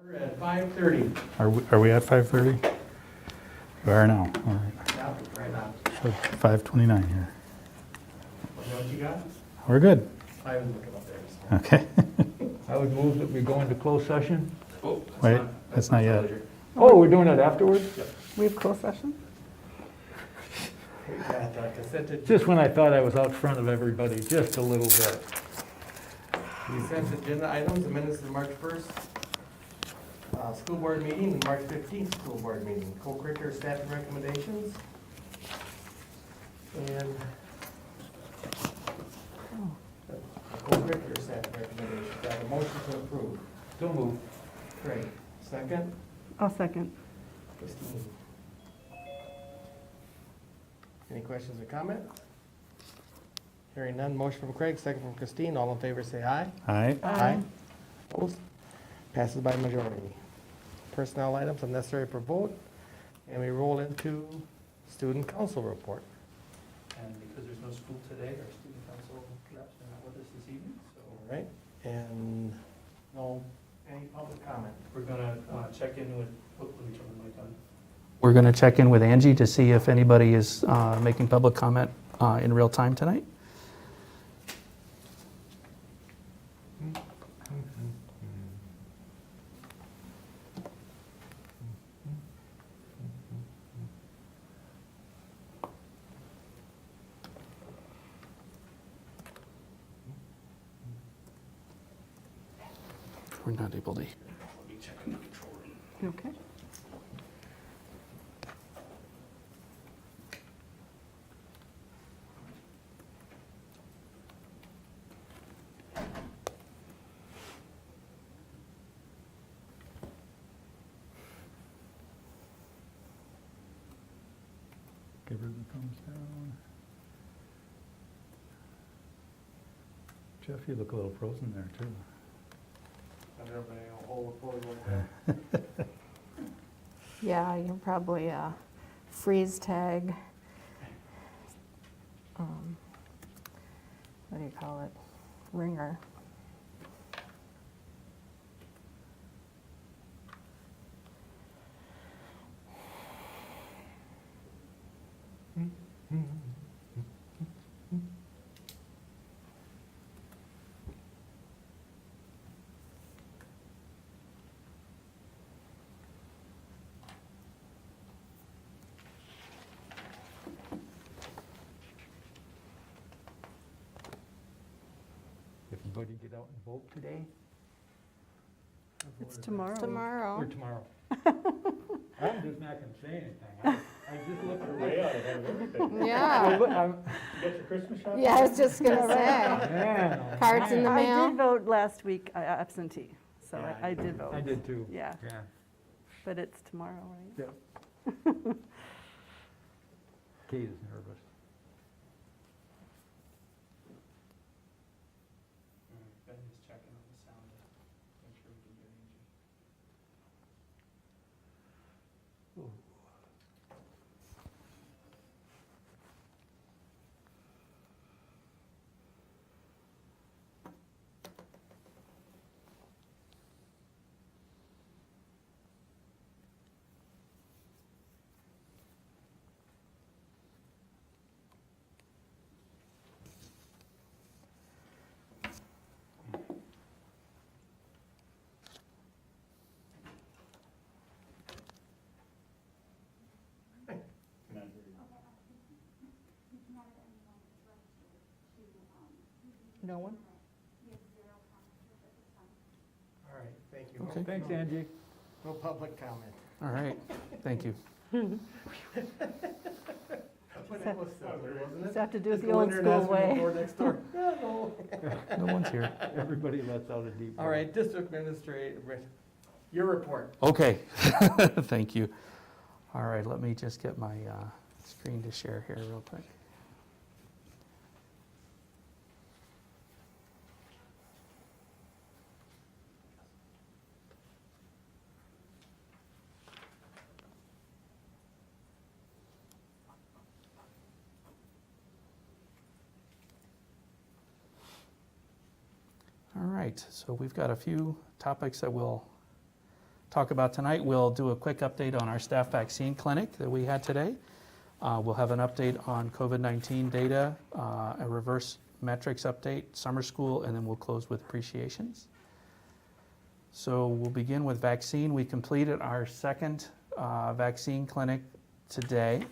We're at 5:30. Are we at 5:30? We are now, all right. Yeah, right now. So 5:29 here. You know what you got? We're good. I was looking up there. Okay. I would move that we go into closed session. Oh, Wait, that's not yet. Oh, we're doing it afterwards? We have closed session? We got consent agenda. Just when I thought I was out front of everybody, just a little bit. Consent agenda items, the minutes of March 1st, school board meeting, and March 15th school board meeting, co-curricular staffing recommendations. And co-curricular staffing recommendations, got a motion to approve. Don't move. Craig, second. I'll second. Christine. Any questions or comment? Hearing none, motion from Craig, second from Christine, all in favor say aye. Aye. Aye. Opposed? Passes by majority. Personnel items unnecessary for vote, and we roll into student council report. And because there's no school today, our student council reps are not with us this evening, so All right, and no, any public comment? we're gonna check in with, let me turn the mic on. We're gonna check in with Angie to see if anybody is making public comment in real time tonight. We're not able to hear. Let me check in the control room. Okay. Give her the thumbs down. Jeff, you look a little frozen there, too. Everybody will hold a pose like that. Yeah, you're probably a freeze tag. What do you call it? Ringer. Everybody get out and vote today? It's tomorrow. Or Tomorrow. tomorrow? I'm just not gonna say anything. I just look way out ahead of everything. Yeah. You You got your Christmas shop? Yeah, I was just gonna say. Man, oh, Cards in the man. I mail? did vote last week absentee, so Yeah, I did vote. I did too. Yeah, Yeah. but it's tomorrow, right? Kate is nervous. Ben is checking on the sound to make sure we can hear Angie. No one? All right, thank you. Okay. Thanks, Angie. No public comment. All right, thank you. But it was similar, wasn't Does it? that have to do with Just the go in old there and school ask for the way? door next door. Yeah, no. No one's here. Everybody lets out a deep breath. All right, district administrator, your report. Okay, thank you. All right, let me just get my screen to share here real quick. All right, so we've got a few topics that we'll talk about tonight. We'll do a quick update on our staff vaccine clinic that we had today. We'll have an update on COVID-19 data, a reverse metrics update, summer school, and then we'll close with appreciations. So we'll begin with vaccine. We completed our second vaccine clinic today.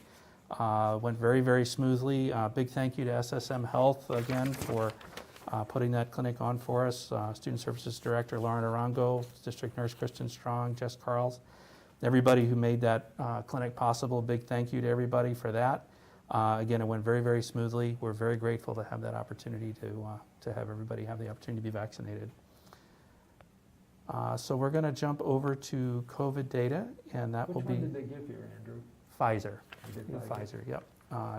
Went very, very smoothly. Big thank you to SSM Health again for putting that clinic on for us. Student Services Director Lauren Arango, District Nurse Kristen Strong, Jess Carls, everybody who made that clinic possible. Big thank you to everybody for that. Again, it went very, very smoothly. We're very grateful to have that opportunity to have everybody have the opportunity to be vaccinated. So we're going to jump over to COVID data, and that will Which be one did they give you, Andrew? Pfizer. They did Pfizer. Pfizer, yep.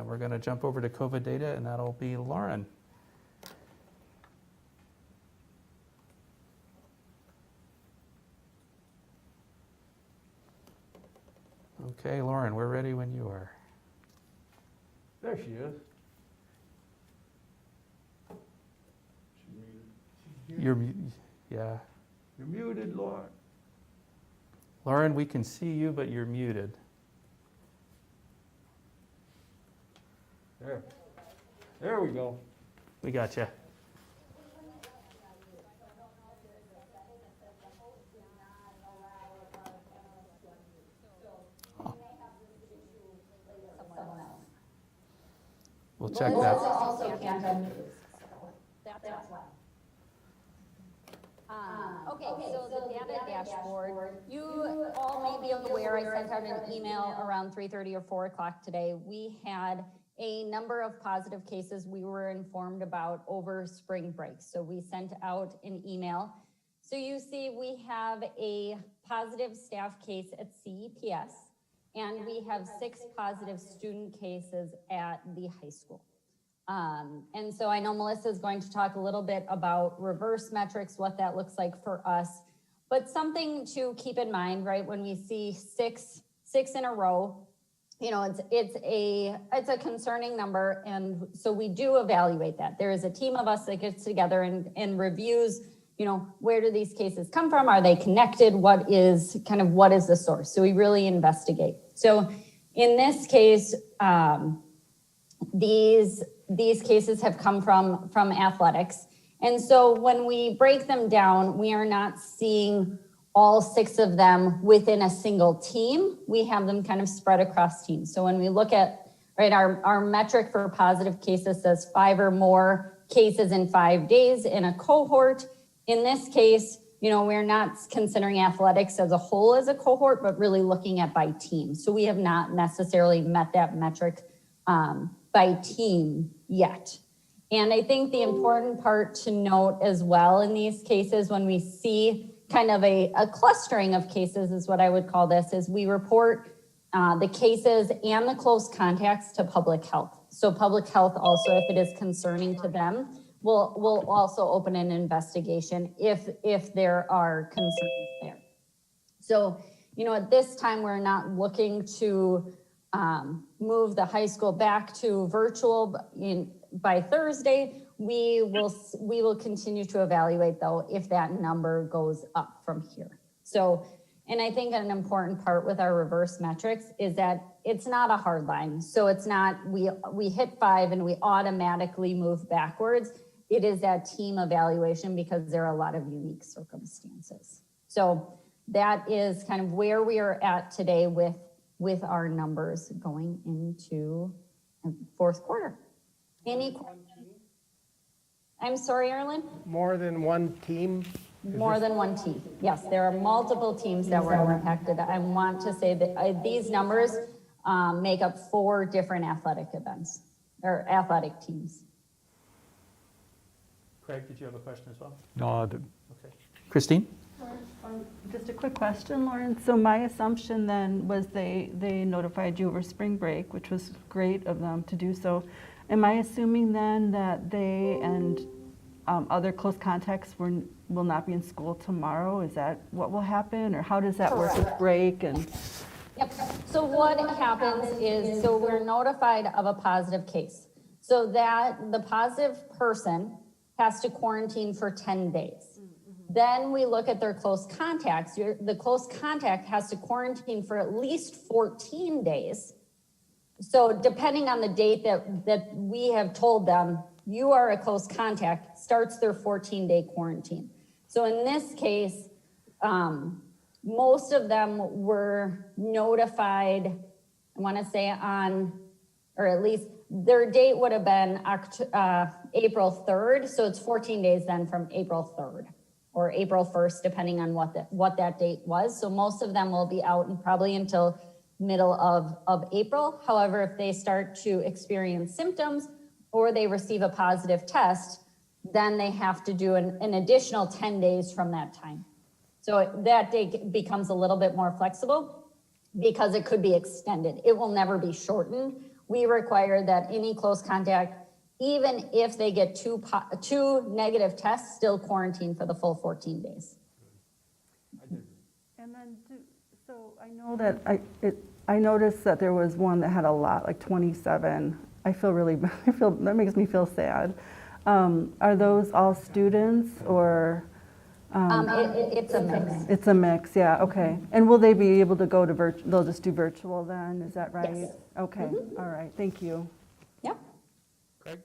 We're going to jump over to COVID data, and that'll be Lauren. Okay, Lauren, we're ready when you are. There she is. Yeah. You're muted, Lauren. Lauren, we can see you, but you're muted. There we go. We got you. We'll check that. Also can't unmute. That's why. Okay, so the data dashboard, you all may be aware, I sent out an email around 3:30 or 4 o'clock today. We had a number of positive cases we were informed about over spring break. So we sent out an email. So you see we have a positive staff case at CEPS, and we have 6 positive student cases at the high school. And so I know Melissa is going to talk a little bit about reverse metrics, what that looks like for us, but something to keep in mind, right? When we see six in a row, you know, it's a concerning number. And so we do evaluate that. There is a team of us that gets together and reviews, you know, where do these cases come from? Are they connected? What is the source? So we really investigate. So in this case, these cases have come from athletics. And so when we break them down, we are not seeing all 6 of them within a single team. We have them kind of spread across teams. So when we look at, right, our metric for positive cases says 5 or more cases in 5 days in a cohort. In this case, you know, we're not considering athletics as a whole as a cohort, but really looking at by team. So we have not necessarily met that metric by team yet. And I think the important part to note as well in these cases, when we see kind of a clustering of cases is what I would call this, is we report the cases and the close contacts to public health. So public health also, if it is concerning to them, will also open an investigation if there are concerns there. So, you know, at this time, we're not looking to move the high school back to virtual by Thursday. We will continue to evaluate, though, if that number goes up from here. So, and I think an important part with our reverse metrics is that it's not a hard line. So it's not, we hit 5 and we automatically move backwards. It is that team evaluation because there are a lot of unique circumstances. So that is kind of where we are at today with our numbers going into fourth quarter. Any questions? I'm sorry, Erlen? More than one team? More than one team. Yes, there are multiple teams that were impacted. I want to say that these numbers make up 4 different athletic events or athletic teams. Craig, did you have a question as well? No, I didn't. Okay. Christine? Just a quick question, Lauren. So my assumption then was they notified you over spring break, which was great of them to do so. Am I assuming then that they and other close contacts will not be in school tomorrow? Is that what will happen, or how does that work with break and? Yep. So what happens is, so we're notified of a positive case. So that the positive person has to quarantine for 10 days. Then we look at their close contacts. The close contact has to quarantine for at least 14 days. So depending on the date that we have told them, you are a close contact, starts their 14-day quarantine. So in this case, most of them were notified, I want to say or at least their date would have been April 3rd. So it's 14 days then from April 3rd or April 1st, depending on what that date was. So most of them will be out and probably until middle of April. However, if they start to experience symptoms or they receive a positive test, then they have to do an additional 10 days from that time. So that date becomes a little bit more flexible because it could be extended. It will never be shortened. We require that any close contact, even if they get two negative tests, still quarantine for the full 14 days. And then, so I know that I noticed that there was one that had a lot, like 27. That makes me feel sad. Are those all students or? It's a mix. It's a mix, yeah, okay. And will they be able to go to they'll just do virtual then, is that right? Yes. Okay, all right, thank you. Yeah. Craig?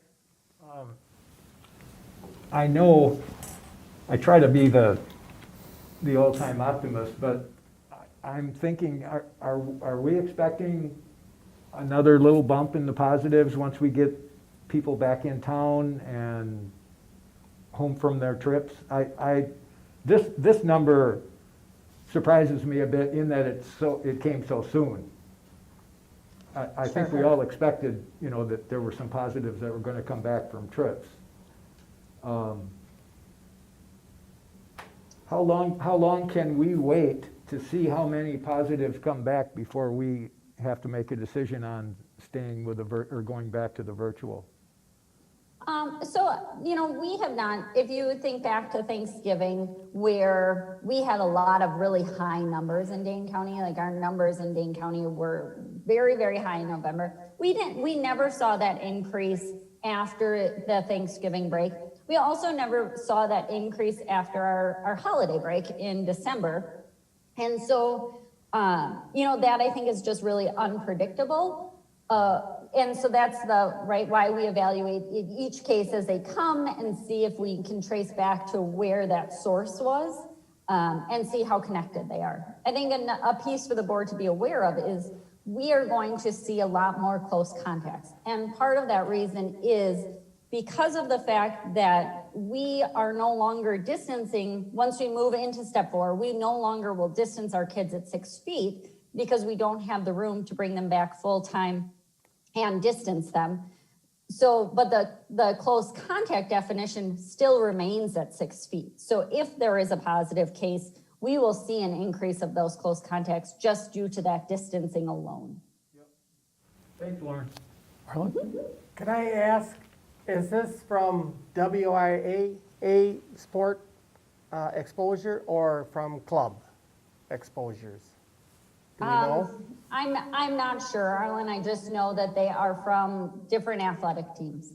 I know, I try to be the all-time optimist, but I'm thinking, are we expecting another little bump in the positives once we get people back in town and home from their trips? This number surprises me a bit in that it came so soon. I think we all expected, that there were some positives that were going to come back from trips. How long can we wait to see how many positives come back before we have to make a decision on staying with or going back to the virtual? We have not, if you think back to Thanksgiving, where we had a lot of really high numbers in Dane County, like our numbers in Dane County were very, very high in November. We never saw that increase after the Thanksgiving break. We also never saw that increase after our holiday break in December. And so, that I think is just really unpredictable. And so that's why we evaluate each case as they come and see if we can trace back to where that source was, and see how connected they are. I think a piece for the board to be aware of is we are going to see a lot more close contacts. And part of that reason is because of the fact that we are no longer distancing, once we move into step 4, we no longer will distance our kids at 6 feet because we don't have the room to bring them back full time and distance them. So, but the close contact definition still remains at 6 feet. So if there is a positive case, we will see an increase of those close contacts just due to that distancing alone. Yep. Thanks, Lauren. Could I ask, is this from WIAA sport exposure or from club exposures? Do we know? I'm not sure, Arlen. I just know that they are from different athletic teams.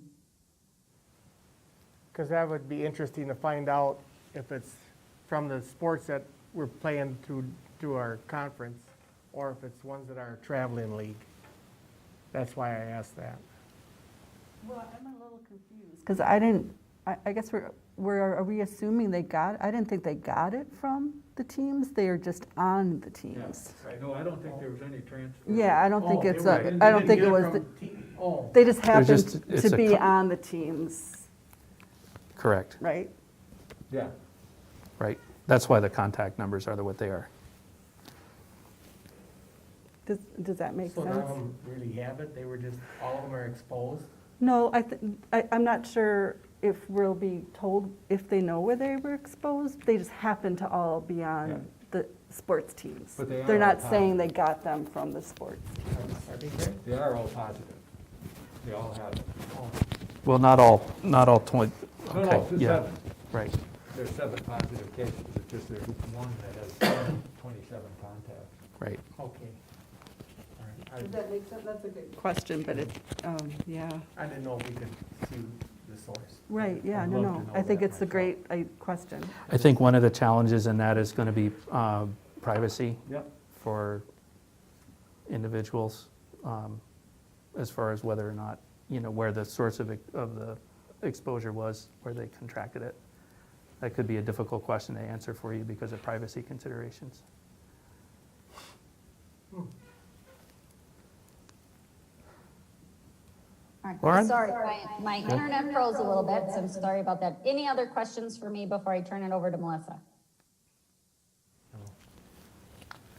Because that would be interesting to find out if it's from the sports that we're playing through our conference, or if it's ones that are traveling league. That's why I asked that. Well, I'm a little confused. Because I guess are we assuming they got, I didn't think they got it from the teams, they are just on the teams. No, I don't think there was any transfer. Yeah, I don't think Oh, it's, you're right. I don't think it was, they just happened it's to a be on the teams, Correct, right? Yeah. right. That's why the contact numbers are what they are. Does that make So none of sense? them really have it, they were just, all of them are exposed? No, I'm not sure if we'll be told if they know where they were exposed. They just happen to all be Yeah. on the sports teams. But they are They're not all saying they got them from the sports. Are they good? They are all positive. They all have it. Well, not all 20, No, okay, it's yeah, 7. right. There's 7 positive cases, it's just there's one that has 27 contacts. Right. Okay. All right. Does that make sense? That's a good question, but it, yeah. I didn't know if we could see the the source. Right, yeah, I'd no, love no. to know I think that it's a myself. great question. I think one of the challenges in that is going to be privacy Yep. for individuals, as far as whether or not, where the source of the exposure was, where they contracted it. That could be a difficult question to answer for you because of privacy considerations. All right. Lauren? Sorry, my internet froze a little bit, so I'm sorry about that. Any other questions for me before I turn it over to Melissa?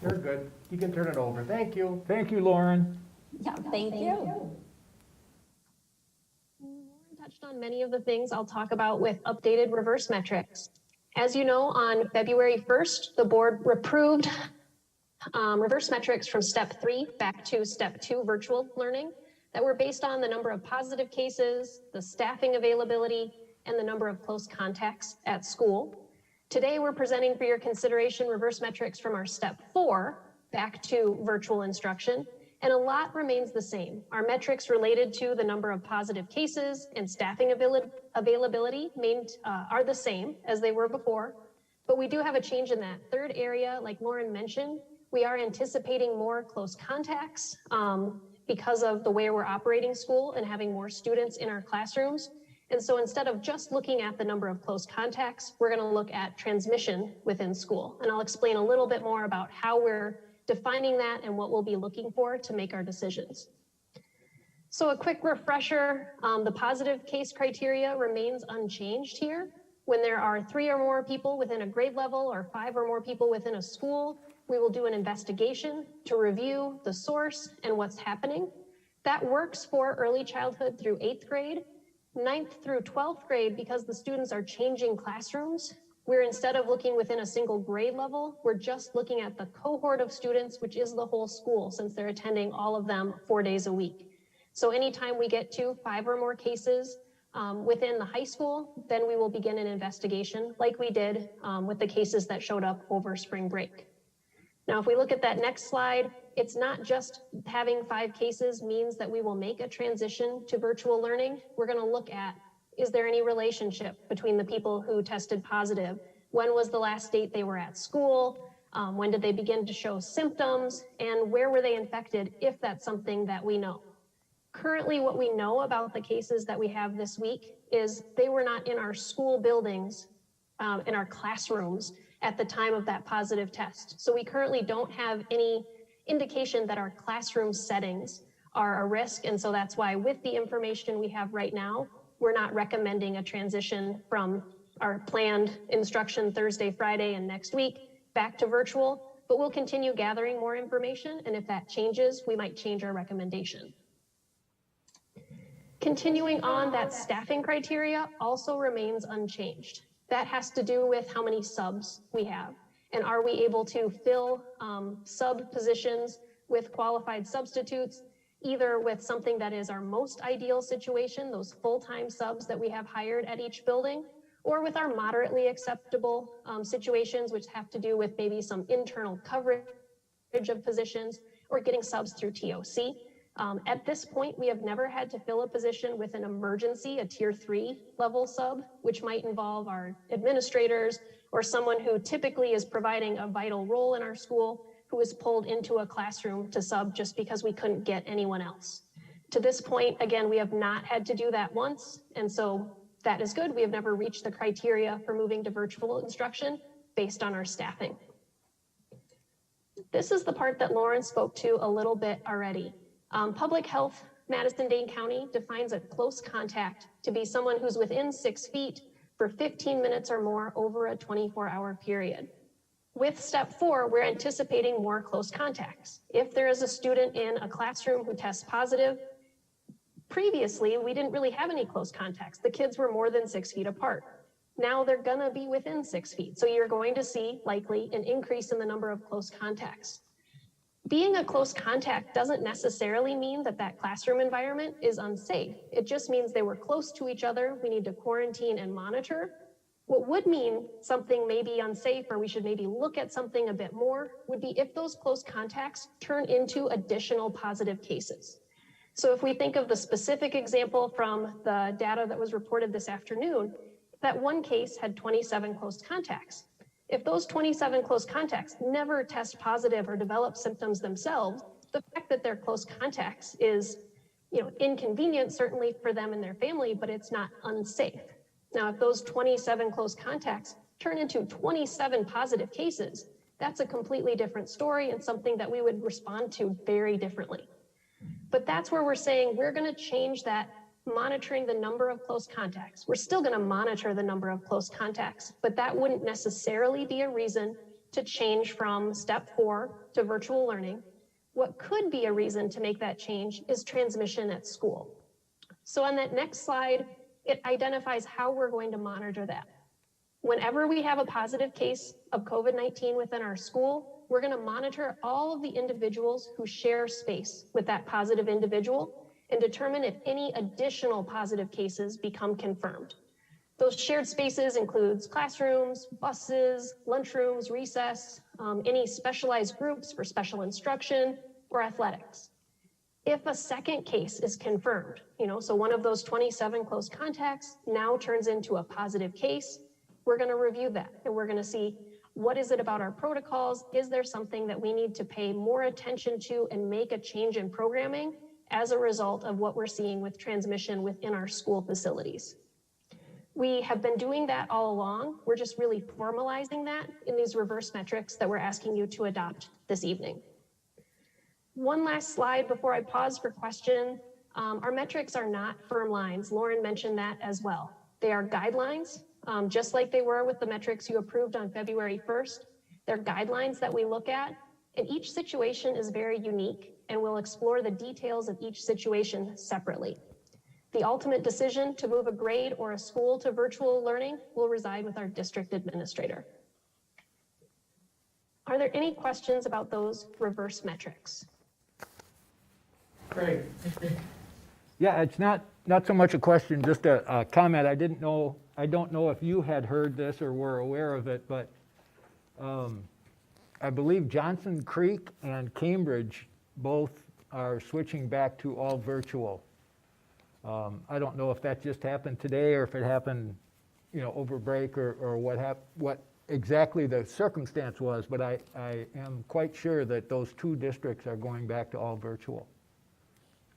You're good. You can turn it over. Thank you. Thank you, Lauren. Yeah, thank you. Lauren touched on many of the things I'll talk about with updated reverse metrics. As you know, on February 1st, the board approved reverse metrics from step 3 back to step 2 virtual learning that were based on the number of positive cases, the staffing availability, and the number of close contacts at school. Today, we're presenting for your consideration reverse metrics from our step 4 back to virtual instruction, and a lot remains the same. Our metrics related to the number of positive cases and staffing availability are the same as they were before, but we do have a change in that third area. Like Lauren mentioned, we are anticipating more close contacts because of the way we're operating school and having more students in our classrooms. And so instead of just looking at the number of close contacts, we're going to look at transmission within school. And I'll explain a little bit more about how we're defining that and what we'll be looking for to make our decisions. So a quick refresher, the positive case criteria remains unchanged here. When there are 3 or more people within a grade level or 5 or more people within a school, we will do an investigation to review the source and what's happening. That works for early childhood through 8th grade. 9th through 12th grade, because the students are changing classrooms, we're instead of looking within a single grade level, we're just looking at the cohort of students, which is the whole school, since they're attending all of them 4 days a week. So anytime we get to 5 or more cases within the high school, then we will begin an investigation like we did with the cases that showed up over spring break. Now, if we look at that next slide, it's not just having 5 cases means that we will make a transition to virtual learning. We're going to look at, is there any relationship between the people who tested positive? When was the last date they were at school? When did they begin to show symptoms? And where were they infected, if that's something that we know? Currently, what we know about the cases that we have this week is they were not in our school buildings, in our classrooms at the time of that positive test. So we currently don't have any indication that our classroom settings are a risk. And so that's why with the information we have right now, we're not recommending a transition from our planned instruction Thursday, Friday, and next week back to virtual, but we'll continue gathering more information. And if that changes, we might change our recommendation. Continuing on, that staffing criteria also remains unchanged. That has to do with how many subs we have. And are we able to fill sub positions with qualified substitutes, either with something that is our most ideal situation, those full-time subs that we have hired at each building, or with our moderately acceptable situations, which have to do with maybe some internal coverage of positions or getting subs through TOC. At this point, we have never had to fill a position with an emergency, a tier 3 level sub, which might involve our administrators or someone who typically is providing a vital role in our school who is pulled into a classroom to sub just because we couldn't get anyone else. To this point, again, we have not had to do that once, and so that is good. We have never reached the criteria for moving to virtual instruction based on our staffing. This is the part that Lauren spoke to a little bit already. Public Health Madison-Dane County defines a close contact to be someone who's within 6 feet for 15 minutes or more over a 24-hour period. With step 4, we're anticipating more close contacts. If there is a student in a classroom who tests positive, previously we didn't really have any close contacts. The kids were more than 6 feet apart. Now they're gonna be within 6 feet. So you're going to see likely an increase in the number of close contacts. Being a close contact doesn't necessarily mean that that classroom environment is unsafe. It just means they were close to each other. We need to quarantine and monitor. What would mean something may be unsafe or we should maybe look at something a bit more would be if those close contacts turn into additional positive cases. So if we think of the specific example from the data that was reported this afternoon, that one case had 27 close contacts. If those 27 close contacts never test positive or develop symptoms themselves, the fact that they're close contacts is, inconvenient certainly for them and their family, but it's not unsafe. Now, if those 27 close contacts turn into 27 positive cases, that's a completely different story and something that we would respond to very differently. But that's where we're saying we're going to change that monitoring the number of close contacts. We're still going to monitor the number of close contacts, but that wouldn't necessarily be a reason to change from step 4 to virtual learning. What could be a reason to make that change is transmission at school. So on that next slide, it identifies how we're going to monitor that. Whenever we have a positive case of COVID-19 within our school, we're going to monitor all of the individuals who share space with that positive individual and determine if any additional positive cases become confirmed. Those shared spaces includes classrooms, buses, lunchrooms, recess, any specialized groups for special instruction or athletics. If a second case is confirmed, so one of those 27 close contacts now turns into a positive case, we're going to review that and we're going to see what is it about our protocols? Is there something that we need to pay more attention to and make a change in programming as a result of what we're seeing with transmission within our school facilities? We have been doing that all along. We're just really formalizing that in these reverse metrics that we're asking you to adopt this evening. One last slide before I pause for question. Our metrics are not firm lines. Lauren mentioned that as well. They are guidelines, just like they were with the metrics you approved on February 1st. They're guidelines that we look at, and each situation is very unique, and we'll explore the details of each situation separately. The ultimate decision to move a grade or a school to virtual learning will reside with our district administrator. Are there any questions about those reverse metrics? Great. Yeah, it's not so much a question, just a comment. I don't know if you had heard this or were aware of it, but I believe Johnson Creek and Cambridge both are switching back to all virtual. I don't know if that just happened today or if it happened, over break or what exactly the circumstance was, but I am quite sure that those two districts are going back to all virtual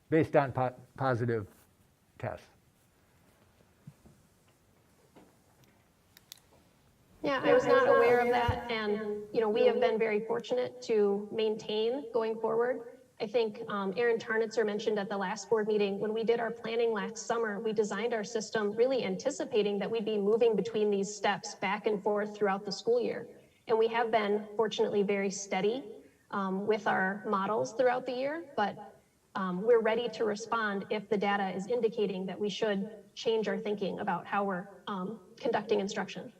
based on positive tests. Yeah, I was not aware of that, and we have been very fortunate to maintain going forward. I think Aaron Tarnitzer mentioned at the last board meeting, when we did our planning last summer, we designed our system really anticipating that we'd be moving between these steps back and forth throughout the school year. And we have been fortunately very steady with our models throughout the year, but we're ready to respond if the data is indicating that we should change our thinking about how we're conducting instruction.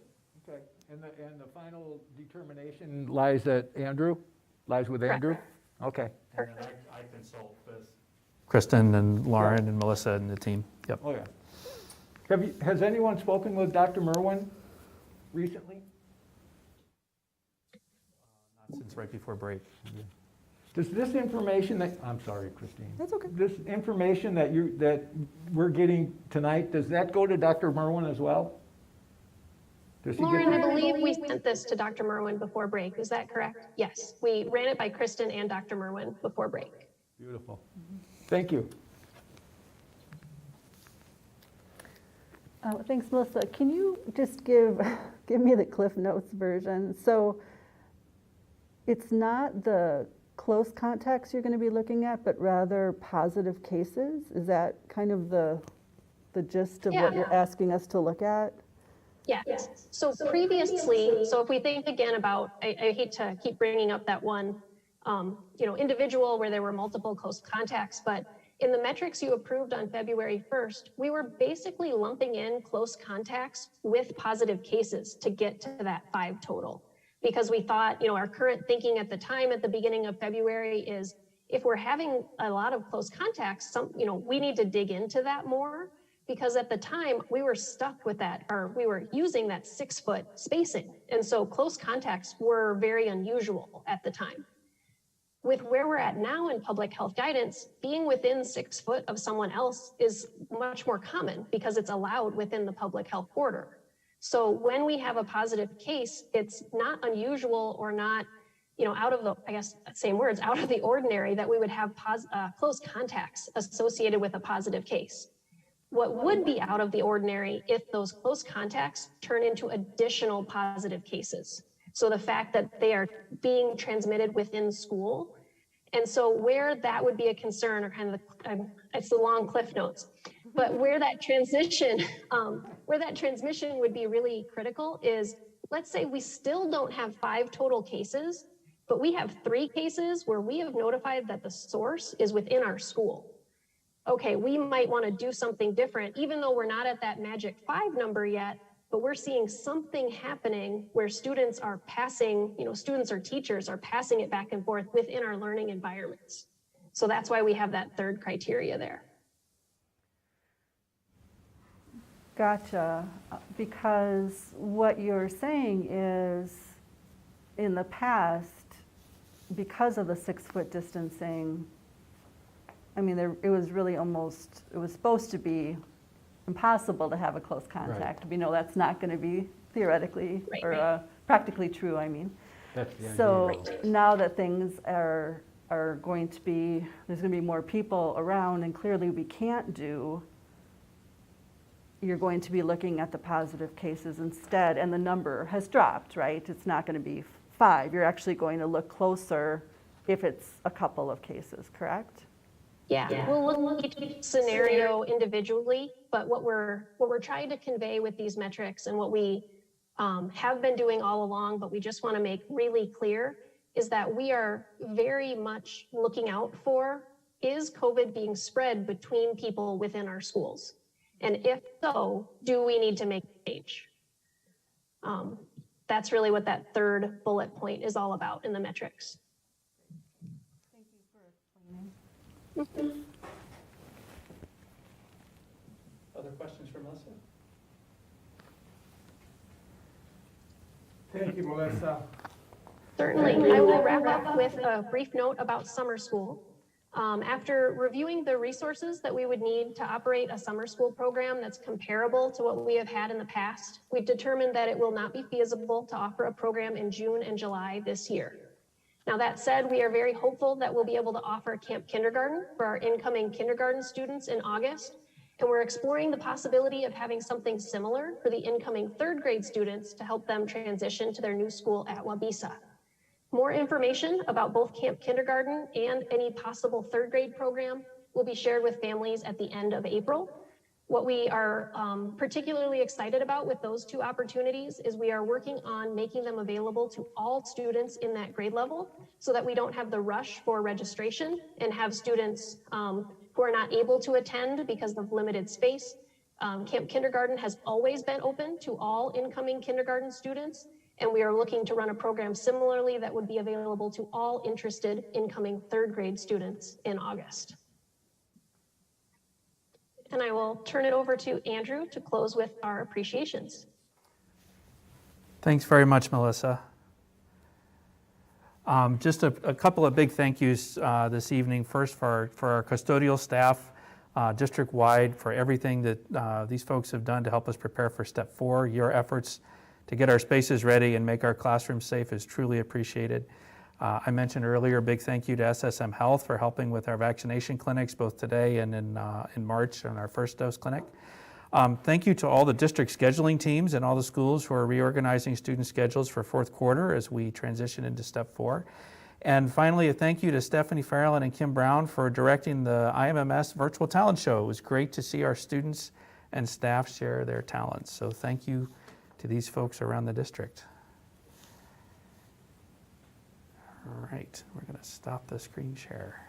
Okay, and the final determination lies with Andrew? Correct. Okay. And then I consult with Kristen and Lauren and Melissa and the team. Yep. Oh, yeah. Has anyone spoken with Dr. Merwin recently? Not since right before break. Does this information I'm sorry, Christine. That's okay. This information that we're getting tonight, does that go to Dr. Merwin as well? Does he Lauren, get I believe we sent this to Dr. Merwin before break. Is that correct? Yes, we ran it by Kristen and Dr. Merwin before break. Beautiful. Thank you. Thanks, Melissa. Can you just give me the Cliff Notes version? So it's not the close contacts you're going to be looking at, but rather positive cases? Is that kind of the gist of what you're asking us to look at? Yes. So previously, so if we think again about, I hate to keep bringing up that one, individual where there were multiple close contacts, but in the metrics you approved on February 1st, we were basically lumping in close contacts with positive cases to get to that 5 total. Because we thought, our current thinking at the time, at the beginning of February, is if we're having a lot of close contacts, we need to dig into that more. Because at the time we were stuck with that, or we were using that 6-foot spacing. And so close contacts were very unusual at the time. With where we're at now in public health guidance, being within 6 foot of someone else is much more common because it's allowed within the public health order. So when we have a positive case, it's not unusual or not, out of the, I guess, same words, out of the ordinary that we would have close contacts associated with a positive case. What would be out of the ordinary if those close contacts turn into additional positive cases? So the fact that they are being transmitted within school. And so where that would be a concern, or kind of it's the long cliff notes, but where that transmission would be really critical is, let's say we still don't have 5 total cases, but we have 3 cases where we have notified that the source is within our school. Okay, we might want to do something different, even though we're not at that magic 5 number yet, but we're seeing something happening where students are passing, students or teachers are passing it back and forth within our learning environments. So that's why we have that 3rd criteria there. Gotcha. Because what you're saying is, in the past, because of the 6-foot distancing, it was really it was supposed to be impossible to have a close contact. We know that's not going to be theoretically practically true, That's the idea. So now that things are going to be, there's going to be more people around, and clearly we can't you're going to be looking at the positive cases instead, and the number has dropped, right? It's not going to be 5. You're actually going to look closer if it's a couple of cases, correct? Yeah, we'll look at each scenario individually, but what we're trying to convey with these metrics, and what we have been doing all along, but we just want to make really clear, is that we are very much looking out for, is COVID being spread between people within our schools? And if so, do we need to make a change? That's really what that 3rd bullet point is all about in the metrics. Thank you for explaining. Other questions for Melissa? Thank you, Melissa. Certainly. I will wrap up with a brief note about summer school. After reviewing the resources that we would need to operate a summer school program that's comparable to what we have had in the past, we've determined that it will not be feasible to offer a program in June and July this year. Now, that said, we are very hopeful that we'll be able to offer Camp Kindergarten for our incoming kindergarten students in August, and we're exploring the possibility of having something similar for the incoming 3rd grade students to help them transition to their new school at Wabisa. More information about both Camp Kindergarten and any possible 3rd grade program will be shared with families at the end of April. What we are particularly excited about with those 2 opportunities is we are working on making them available to all students in that grade level, so that we don't have the rush for registration and have students who are not able to attend because of limited space. Camp Kindergarten has always been open to all incoming kindergarten students, and we are looking to run a program similarly that would be available to all interested incoming 3rd grade students in August. And I will turn it over to Andrew to close with our appreciations. Thanks very much, Melissa. Just a couple of big thank yous this evening. First, for our custodial staff, district-wide, for everything that these folks have done to help us prepare for Step 4. Your efforts to get our spaces ready and make our classrooms safe is truly appreciated. I mentioned earlier, a big thank you to SSM Health for helping with our vaccination clinics, both today and in March on our first dose clinic. Thank you to all the district scheduling teams and all the schools who are reorganizing student schedules for 4th quarter as we transition into Step 4. And finally, a thank you to Stephanie Farrellan and Kim Brown for directing the IMMS Virtual Talent Show. It was great to see our students and staff share their talents. So thank you to these folks around the district. All right, we're going to stop the screen share.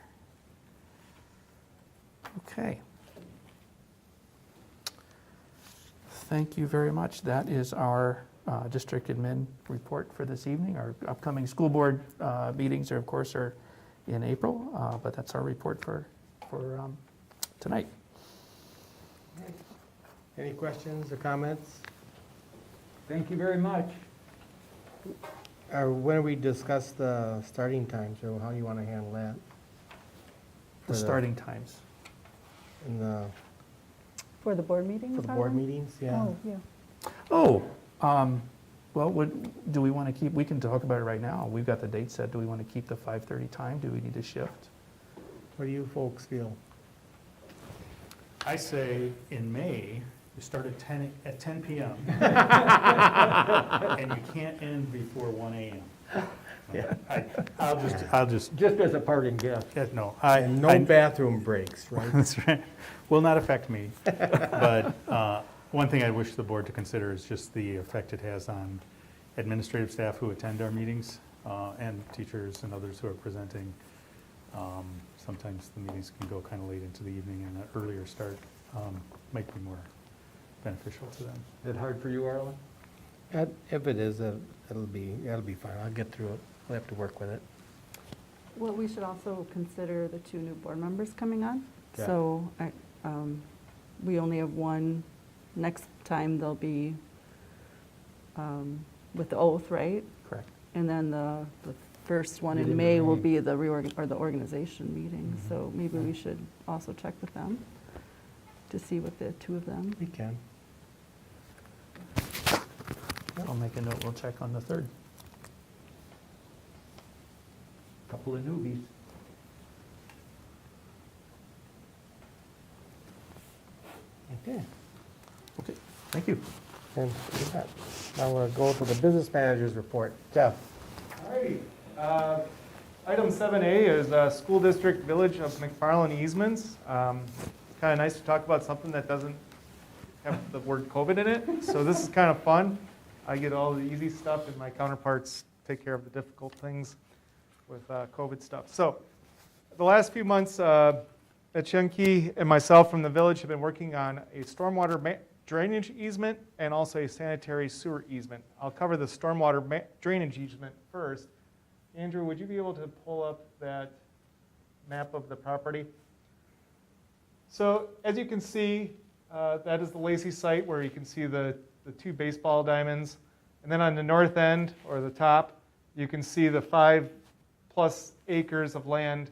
Okay. Thank you very much. That is our district admin report for this evening. Our upcoming school board meetings are, of course, are in April, but that's our report for tonight. Any questions or comments? Thank you very much. When we discuss the starting times, or how do you want to handle that? The starting times. In the, For the board meetings? for the board Harlan? meetings, yeah. Oh, yeah. Oh, well, do we want to keep, we can talk about it right now. We've got the date set. Do we want to keep the 5:30 time? Do we need to shift? What do you folks feel? I say in May, you start at 10 p.m. and you can't end before 1 a.m. Yeah. I'll just, Just as a parting gift. no, And no bathroom breaks, right? That's right. Will not affect me. But one thing I wish the board to consider is just the effect it has on administrative staff who attend our meetings and teachers and others who are presenting. Sometimes the meetings can go kind of late into the evening, and an earlier start might be more beneficial to them. Is it hard for you, Arlen? If it is, it'll be fine. I'll get through it. We'll have to work with it. Well, we should also consider the 2 new board members coming on. Yeah. So we only have one. Next time they'll be with the oath, right? Correct. And then the first one in Meeting in May will May. be the the organization meeting. So maybe we should also check with them to see what the 2 of them. We can. I'll make a note. We'll check on the 3rd. Couple of newbies. Okay. Okay, thank you. And with that, now we'll go to the business manager's report. Jeff? All righty. Item 7A is School District Village of McFarland easements. It's kind of nice to talk about something that doesn't have the word COVID in it, so this is kind of fun. I get all the easy stuff, and my counterparts take care of the difficult things with COVID stuff. So the last few months, Chenke and myself from the village have been working on a stormwater drainage easement and also a sanitary sewer easement. I'll cover the stormwater drainage easement first. Andrew, would you be able to pull up that map of the property? So as you can see, that is the Lacey site where you can see the 2 baseball diamonds. And then on the north end, or the top, you can see the 5+ acres of land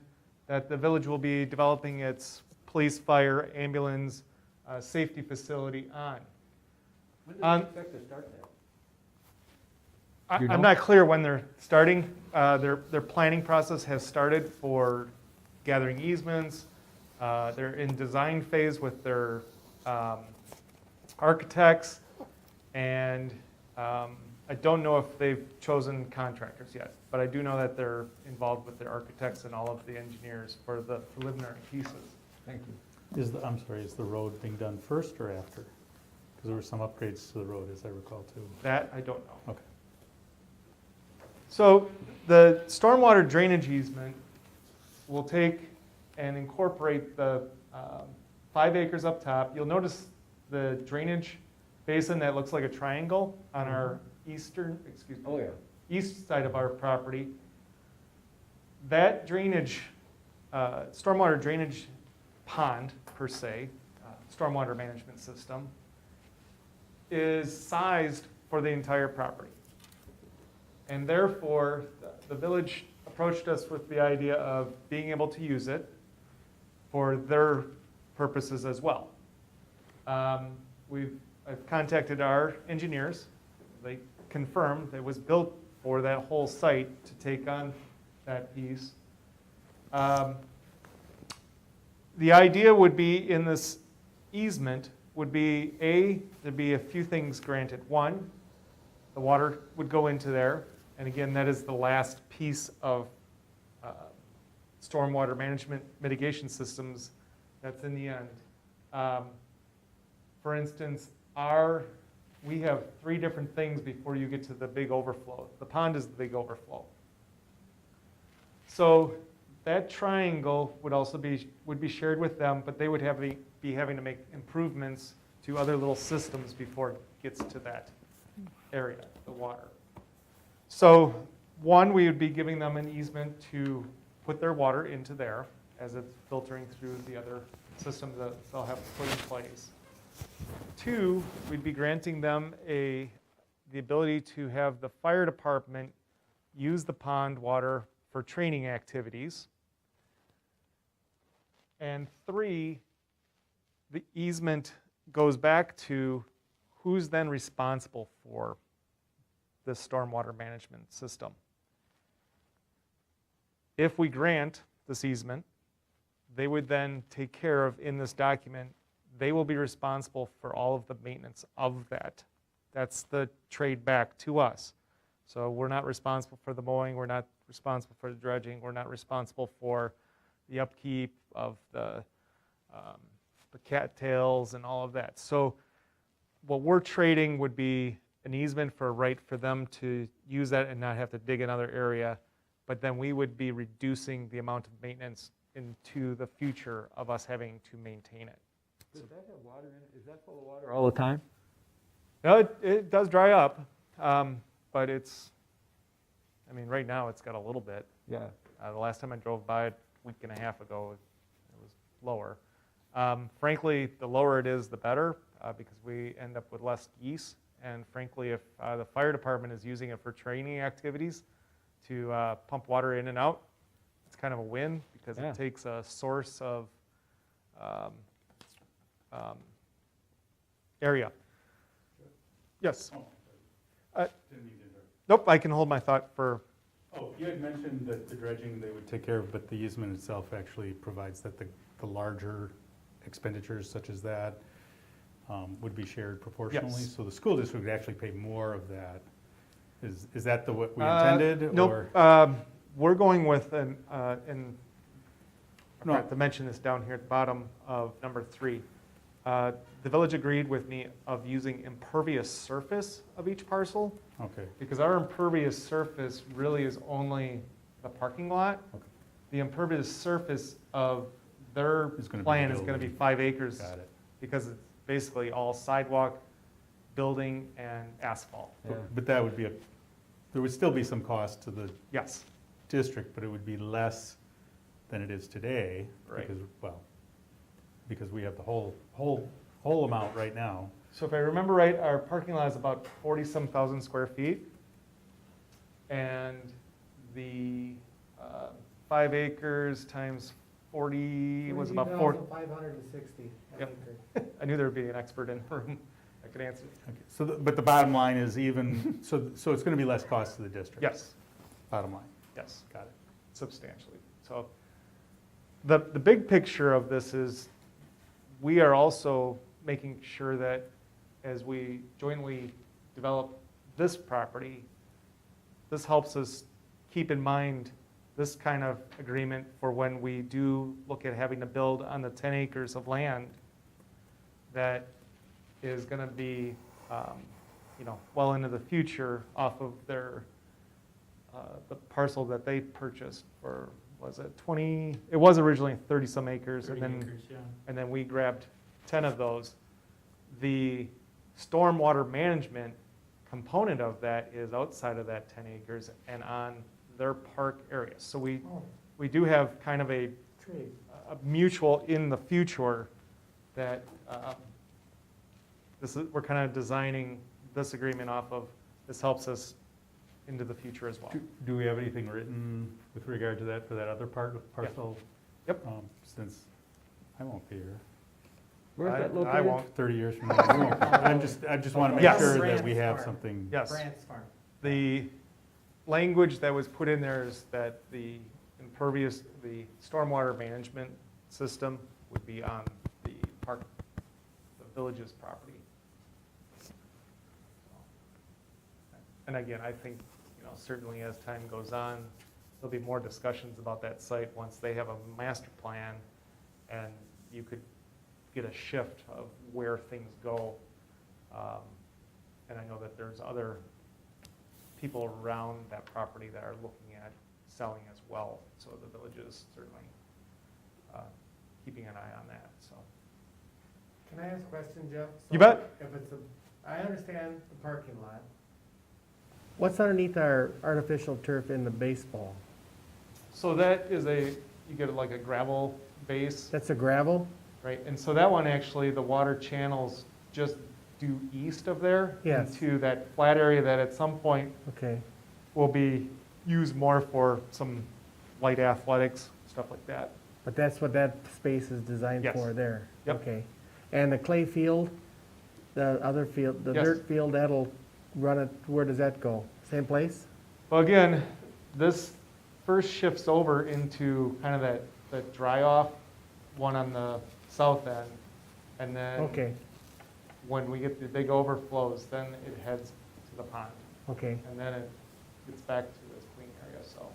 that the village will be developing its police, fire, ambulance, safety facility on. When do they expect to start that? I'm not clear when they're starting. Their planning process has started for gathering easements. They're in design phase with their architects, and I don't know if they've chosen contractors yet, but I do know that they're involved with their architects and all of the engineers for the preliminary pieces. Thank you. Is the road being done first or after? Because there were some upgrades to the road, as I recall, too. That I don't know. Okay. So the stormwater drainage easement will take and incorporate the 5 acres up top. You'll notice the drainage basin that looks like a triangle on our Oh, yeah. east side of our property. That drainage, stormwater drainage pond, per se, stormwater management system, is sized for the entire property. And therefore, the village approached us with the idea of being able to use it for their purposes as well. I've contacted our engineers. They confirmed it was built for that whole site to take on that piece. The idea would be in this easement would be there'd be a few things granted. One, the water would go into there. And again, that is the last piece of stormwater management mitigation systems that's in the end. For instance, we have 3 different things before you get to the big overflow. The pond is the big overflow. So that triangle would also be shared with them, but they would be having to make improvements to other little systems before it gets to that area, the water. So one, we would be giving them an easement to put their water into there as it's filtering through the other systems that they'll have to put in place. 2, we'd be granting them the ability to have the fire department use the pond water for training activities. And 3, the easement goes back to who's then responsible for this stormwater management system. If we grant this easement, they would then take care of, in this document, they will be responsible for all of the maintenance of that. That's the trade back to us. So we're not responsible for the mowing, we're not responsible for the dredging, we're not responsible for the upkeep of the cattails and all of that. So what we're trading would be an easement for a right for them to use that and not have to dig another area, but then we would be reducing the amount of maintenance into the future of us having to maintain it. Does that have water in it? Is that full of water all the time? No, it does dry up, but it's, I mean, right now it's got a little bit. Yeah. The last time I drove by it a week and a half ago, it was lower. Frankly, the lower it is, the better, because we end up with less geese. And frankly, if the fire department is using it for training activities to pump water in and out, it's kind of a win because Yeah. it takes a source of area. Yes. Nope, I can hold my thought for, Oh, you had mentioned that the dredging they would take care of, but the easement itself actually provides that the larger expenditures such as that would be shared proportionally. Yes. So the school district would actually pay more of that. Is that what we intended? Nope. Or? We're going with I No. forgot to mention this down here at the bottom of number 3. The village agreed with me of using impervious surface of each parcel, Okay, because our impervious surface really is only the parking lot. Okay. The impervious surface of their Is gonna be plan is going to be building. 5 acres, got it. because it's basically all sidewalk, building, and asphalt. Yeah. But that would be there would still be some cost to the Yes, district, but it would be less than it is today. Right. Because we have the whole amount right now. so if I remember right, our parking lot is about 40-some thousand square feet. And the 5 acres times 40 was about 560. Yep. I knew there would be an expert in the room that could answer. Okay, so, but the bottom line is even, so it's going to be less cost to the district? Yes, Bottom line, yes, got it. substantially. So the big picture of this is we are also making sure that as we jointly develop this property, this helps us keep in mind this kind of agreement for when we do look at having to build on the 10 acres of land that is going to be, well into the future off of their, the parcel that they purchased for, was it 20? It was originally 30-some acres, and then we grabbed 10 of those. The stormwater management component of that is outside of that 10 acres and on their park area. So we do have kind of a mutual in the future that we're kind of designing this agreement off of. This helps us into the future as well. Do we have anything written with regard to that for that other part of parcel? Yep. Since I won't be here Where's that located? I won't. 30 years from now. we won't. I just want to make Yes. sure that Brandt's we have farm. something. Yes. Brandt's farm. The language that was put in there is that the stormwater management system would be on the park, the village's property. And again, I think, certainly as time goes on, there'll be more discussions about that site once they have a master plan, and you could get a shift of where things go. And I know that there's other people around that property that are looking at selling as well. So the village is certainly keeping an eye on that, so. Can I ask a question, Jeff? You bet. If it's I understand the parking lot. What's underneath our artificial turf in the baseball? So that is you get like a gravel base, That's a gravel? right? And so that one, actually, the water channels just due east of there Yes. into that flat area that at some point Okay. will be use more for some light athletics, stuff like that. But that's what that space is designed Yes. for there? Yep. Okay. And the clay field, the other field, the Yes. dirt field, that'll run it, where does that go? Same place? Well, again, this first shifts over into kind of that dry-off one on the south end. And then Okay, when we get the big overflows, then it heads to the pond. okay. And then it gets back to this clean area, so.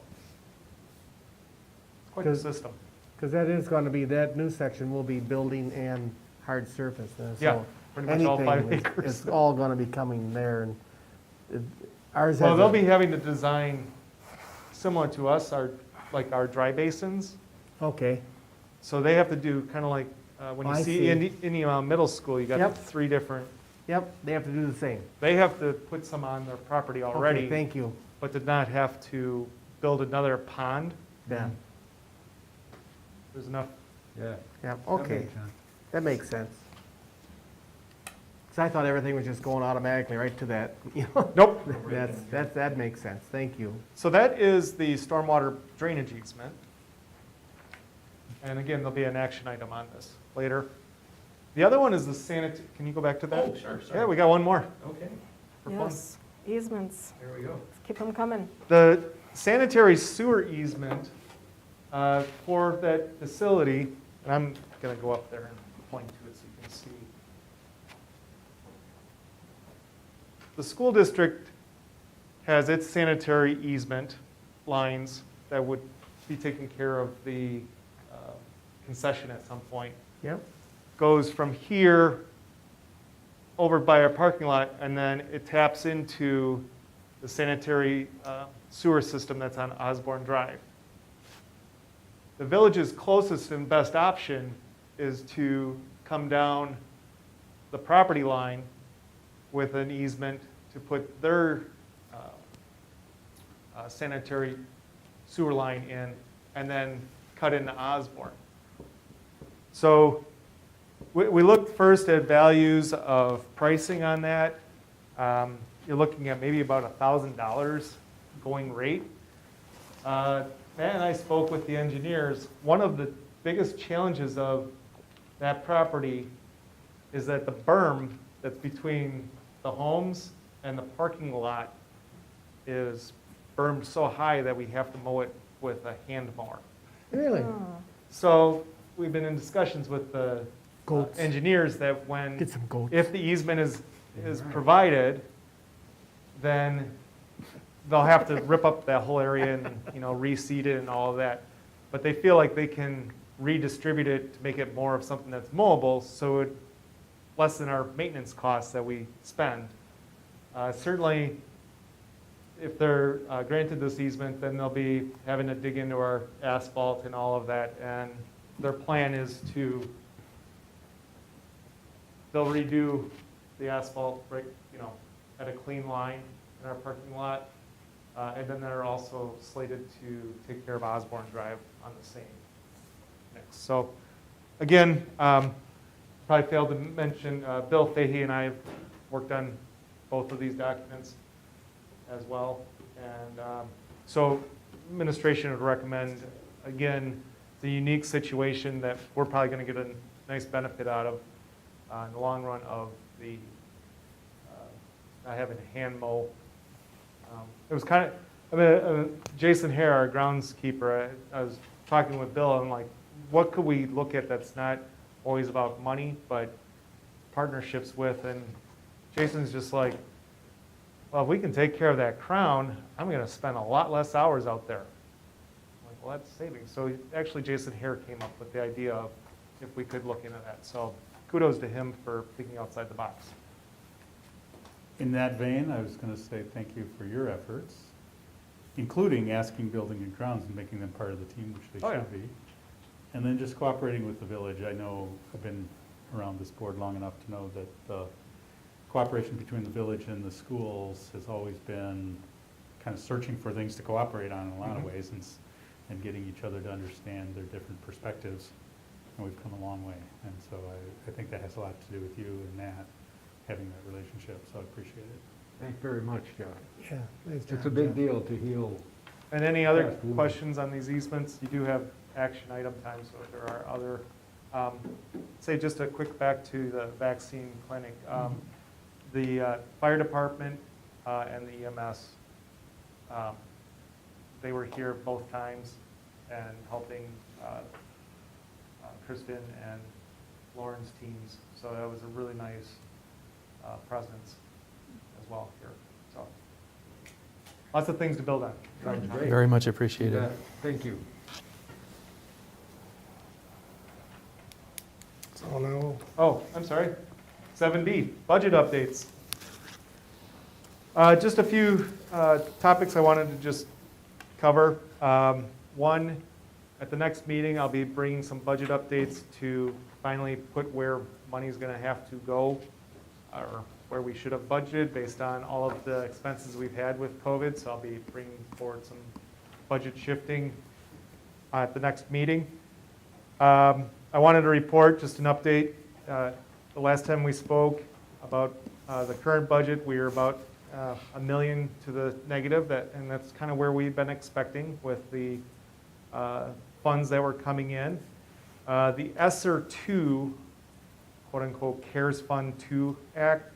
It's quite a Does- system. Because that is going to be, that new section will be building and hard surface. And Yeah, so pretty much all 5 anything is- acres. It's all going to be coming there, and ours has. Well, they'll a- be having to design similar to us, like our dry basins. Okay, So they have to do kind of like, when you I see see. Indiana Middle School, you got Yep. 3 different, yep, they have to do the same. they have to put some on their property Okay, already, thank you, but did not have to build another pond. Ben. There's enough. Yeah. Yeah, that okay, makes sense. that makes sense. Because I thought everything was just going automatically right to that, you know? Nope. That makes sense, thank you. So that is the stormwater drainage easement. And again, there'll be an action item on this later. The other one is the can you go back to that? Oh, sure, Yeah, we got one more. Okay, for fun. Yes, easements, there we go. keep them coming. The sanitary sewer easement for that facility, and I'm going to go up there and point to it so you can see. The school district has its sanitary easement lines that would be taking care of the concession at some point. Yep, Goes from here over by our parking lot, and then it taps into the sanitary sewer system that's on Osborne Drive. The village's closest and best option is to come down the property line with an easement to put their sanitary sewer line in, and then cut into Osborne. So we looked first at values of pricing on that. You're looking at maybe about $1,000 going rate. Matt and I spoke with the engineers. One of the biggest challenges of that property is that the berm that's between the homes and the parking lot is bermed so high that we have to mow it with a hand mower. really? So we've been in discussions with the Goats. engineers that when, Get some goats. if the easement is provided, then they'll have to rip up that whole area and, reseed it and all of that. But they feel like they can redistribute it to make it more of something that's mowable, so it lessen our maintenance costs that we spend. Certainly, if they're granted this easement, then they'll be having to dig into our asphalt and all of that. And their plan is they'll redo the asphalt, right, at a clean line in our parking lot. And then they're also slated to take care of Osborne Drive on the same mix. So again, probably failed to mention, Bill Fahey and I have worked on both of these documents as well. And so administration would recommend, again, the unique situation that we're probably going to get a nice benefit out of in the long run of the not having to hand mow. It was kind of, Jason Hare, our groundskeeper, I was talking with Bill, and I'm like, what could we look at that's not always about money, but partnerships with? And Jason's just like, well, if we can take care of that crown, I'm going to spend a lot less hours out there. I'm like, well, that's savings. So actually, Jason Hare came up with the idea of if we could look into that. So kudos to him for thinking outside the box. In that vein, I was going to say thank you for your efforts, including asking Building and Grounds and making them part of the team, which they Oh, should be. And then just cooperating with the village. I know I've been around this board long enough to know that the cooperation between the village and the schools has always been kind of searching for things to cooperate on in a lot of ways and getting each other to understand their different perspectives. And we've come a long way. And so I think that has a lot to do with you and Matt having that relationship, so I appreciate it. Thanks very much, Josh. Yeah. nice It's a job, big Jeff. deal to heal And any other Absolutely. questions on these easements? You do have action item time, so if there are other, say just a quick back to the vaccine clinic. The fire department and the EMS, they were here both times and helping Kristen and Lauren's teams. So that was a really nice presence as well here. So lots of things to build on. Sounds great. Very much appreciated. Yeah, thank you. So now, Oh, I'm sorry. 7B, budget updates. Just a few topics I wanted to just cover. One, at the next meeting, I'll be bringing some budget updates to finally put where money's going to have to go, or where we should have budgeted based on all of the expenses we've had with COVID. So I'll be bringing forward some budget shifting at the next meeting. I wanted to report just an update. The last time we spoke about the current budget, we were about $1 million to the negative, and that's kind of where we've been expecting with the funds that were coming in. The ESSER 2, quote unquote, CARES Fund 2 Act,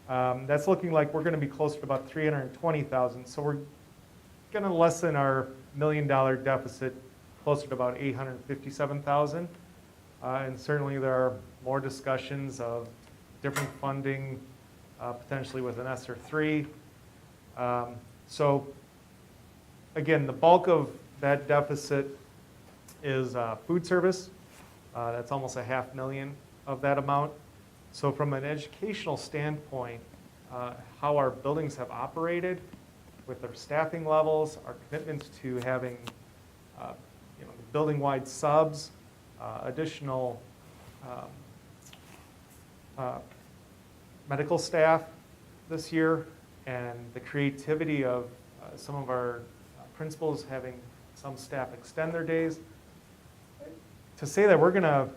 that's looking like we're going to be closer to about $320,000. So we're going to lessen our $1 million deficit closer to about $857,000. And certainly there are more discussions of different funding, potentially with an ESSER 3. So again, the bulk of that deficit is food service. That's almost $500,000 of that amount. So from an educational standpoint, how our buildings have operated with their staffing levels, our commitments to having building-wide subs, additional medical staff this year, and the creativity of some of our principals having some staff extend their days. To say that we're going to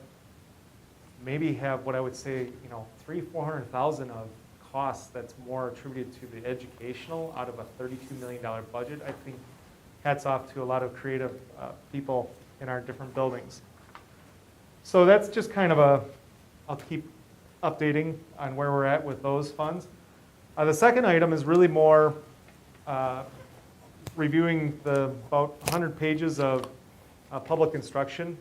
maybe have what I would say, $300,000-400,000 of costs that's more attributed to the educational out of a $32 million budget, I think hats off to a lot of creative people in our different buildings. So that's just kind of I'll keep updating on where we're at with those funds. The second item is really more reviewing the about 100 pages of public instruction,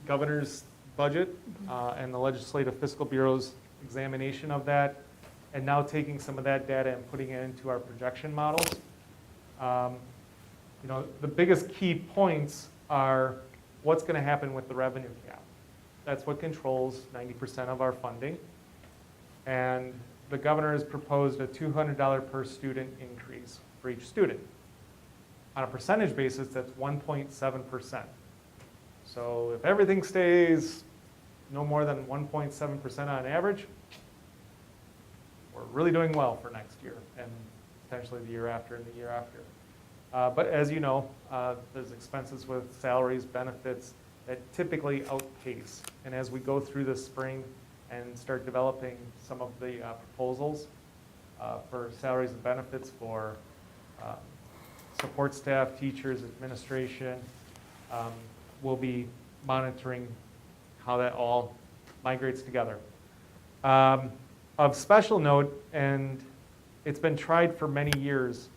governor's budget, and the Legislative Fiscal Bureau's examination of that, and now taking some of that data and putting it into our projection models. The biggest key points are what's going to happen with the revenue cap. That's what controls 90% of our funding. And the governor has proposed a $200 per student increase for each student. On a percentage basis, that's 1.7%. So if everything stays no more than 1.7% on average, we're really doing well for next year and potentially the year after and the year after. But as you know, there's expenses with salaries, benefits that typically outpace. And as we go through this spring and start developing some of the proposals for salaries and benefits for support staff, teachers, administration, we'll be monitoring how that all migrates together. Of special note, and it's been tried for many years,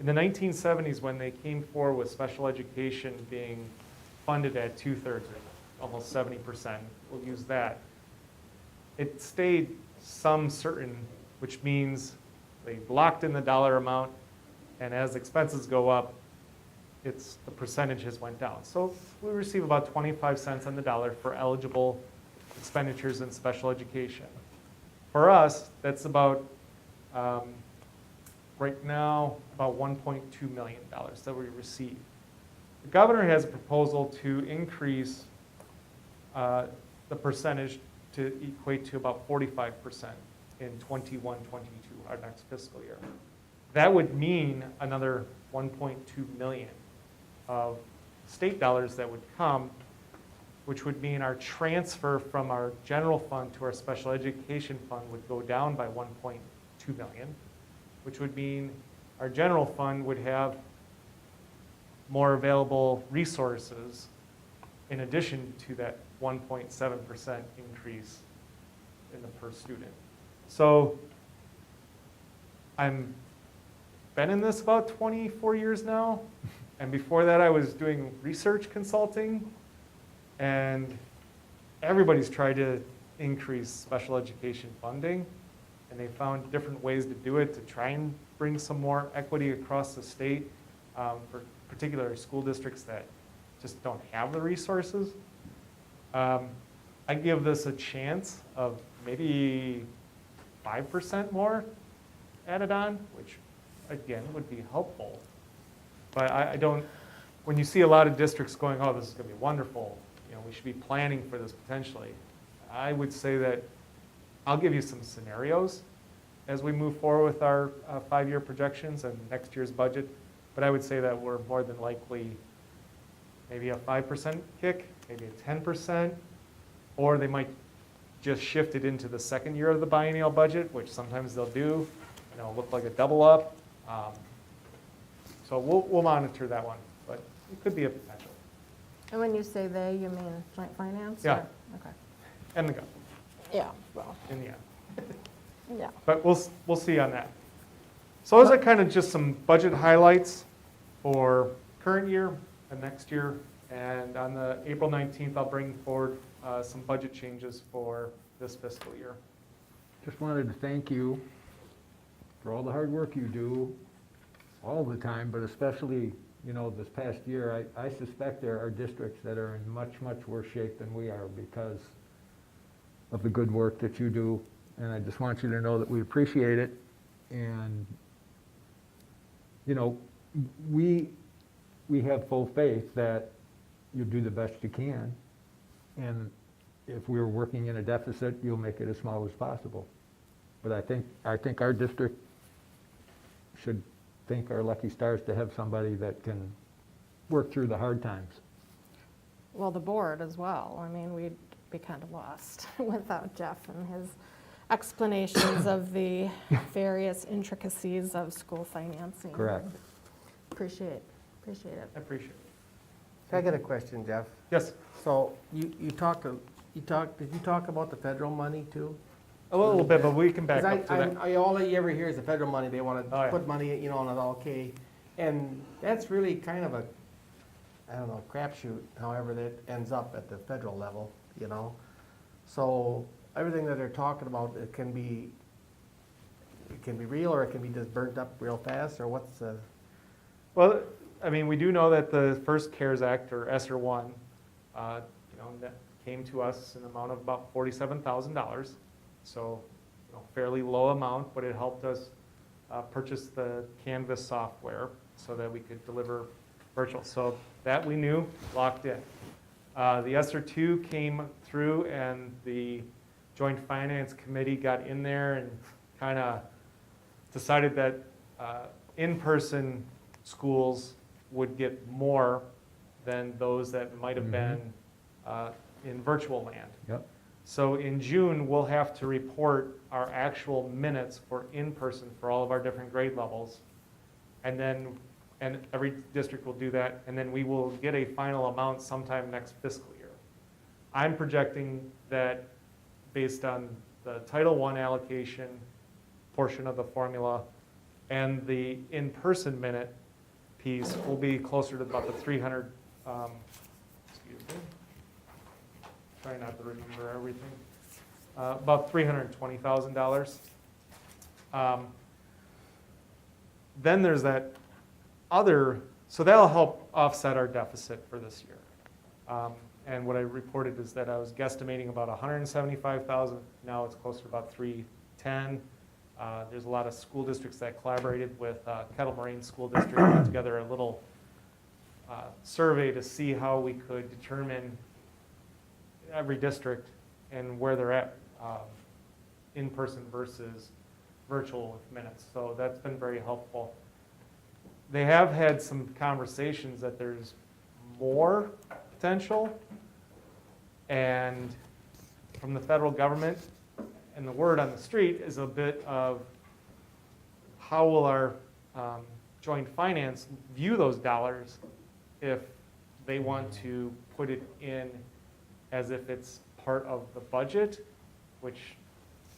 in the 1970s when they came forward with special education being funded at 2/3, almost 70%, we'll use that. It stayed some certain, which means they locked in the dollar amount, and as expenses go up, the percentage has went down. So we receive about 25 cents on the dollar for eligible expenditures in special education. For us, that's about, right now, about $1.2 million that we receive. The governor has a proposal to increase the percentage to equate to about 45% in 21-22, our next fiscal year. That would mean another $1.2 million of state dollars that would come, which would mean our transfer from our general fund to our special education fund would go down by $1.2 million, which would mean our general fund would have more available resources in addition to that 1.7% increase in the per student. So I'm been in this about 24 years now, and before that I was doing research consulting, and everybody's tried to increase special education funding, and they found different ways to do it to try and bring some more equity across the state for particular school districts that just don't have the resources. I give this a chance of maybe 5% more added on, which again would be helpful. But I don't, when you see a lot of districts going, oh, this is going to be wonderful, you know, we should be planning for this potentially. I would say that I'll give you some scenarios as we move forward with our 5-year projections and next year's budget. But I would say that we're more than likely maybe a 5% kick, maybe a 10%, or they might just shift it into the second year of the biennial budget, which sometimes they'll do, and it'll look like a double up. So we'll monitor that one, but it could be a potential. And when you say they, you mean joint finance? Yeah. or- Okay. And the government Yeah, well, in the end. yeah. But we'll see on that. So those are kind of just some budget highlights for current year and next year. And on the April 19th, I'll bring forward some budget changes for this fiscal year. Just wanted to thank you for all the hard work you do all the time, but especially, you know, this past year. I suspect there are districts that are in much, much worse shape than we are because of the good work that you do. And I just want you to know that we appreciate it. And, you know, we have full faith that you'll do the best you can. And if we're working in a deficit, you'll make it as small as possible. But I think our district should thank our lucky stars to have somebody that can work through the hard times. Well, the board as well. I mean, we'd be kind of lost without Jeff and his explanations of the various intricacies of school financing. Correct. Appreciate it. I appreciate it. I got a question, Jeff. Yes, So you talked, did you talk about the federal money too? a little bit, but we can back 'Cause up to that. all you ever hear is the federal money, they want Oh, yeah. to put money, you know, on it, okay. And that's really kind of a, I don't know, crapshoot, however that ends up at the federal level, you know? So everything that they're talking about, it can be real, or it can be just burnt up real fast, or what's the? Well, I mean, we do know that the first CARES Act, or ESSER 1, that came to us in an amount of about $47,000. So, fairly low amount, but it helped us purchase the Canvas software so that we could deliver virtual. So that we knew, locked in. The ESSER 2 came through, and the Joint Finance Committee got in there and kind of decided that in-person schools would get more than those that might have been in virtual land. Yep. So in June, we'll have to report our actual minutes for in-person for all of our different grade levels. And every district will do that, and then we will get a final amount sometime next fiscal year. I'm projecting that based on the Title I allocation portion of the formula and the in-person minute piece will be closer to about the 300, excuse me, try not to remember everything, about $320,000. Then there's that other, so that'll help offset our deficit for this year. And what I reported is that I was guesstimating about 175,000. Now it's closer to about 310. There's a lot of school districts that collaborated with Kettle Moraine School District, put together a little survey to see how we could determine every district and where they're at in person versus virtual with minutes. So that's been very helpful. They have had some conversations that there's more potential, and from the federal government, and the word on the street is a bit of how will our joint finance view those dollars if they want to put it in as if it's part of the budget, which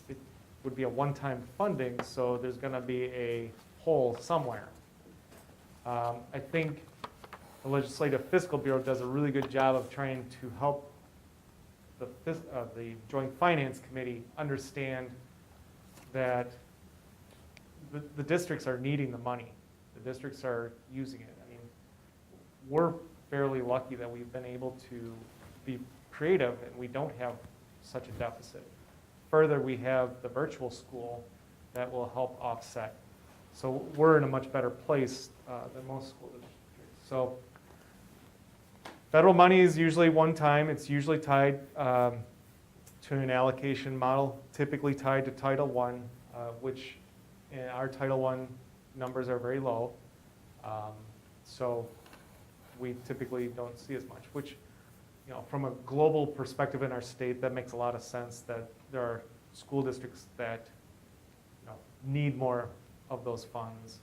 it would be a one-time funding, so there's going to be a hole somewhere. I think the Legislative Fiscal Bureau does a really good job of trying to help the Joint Finance Committee understand that the districts are needing the money. The districts are using it. I mean, we're fairly lucky that we've been able to be creative and we don't have such a deficit. Further, we have the virtual school that will help offset. So we're in a much better place than most school districts. So federal money is usually one time. It's usually tied to an allocation model, typically tied to Title I, which in our Title I numbers are very low. So we typically don't see as much, which, you know, from a global perspective in our state, that makes a lot of sense that there are school districts that, you know, need more of those funds.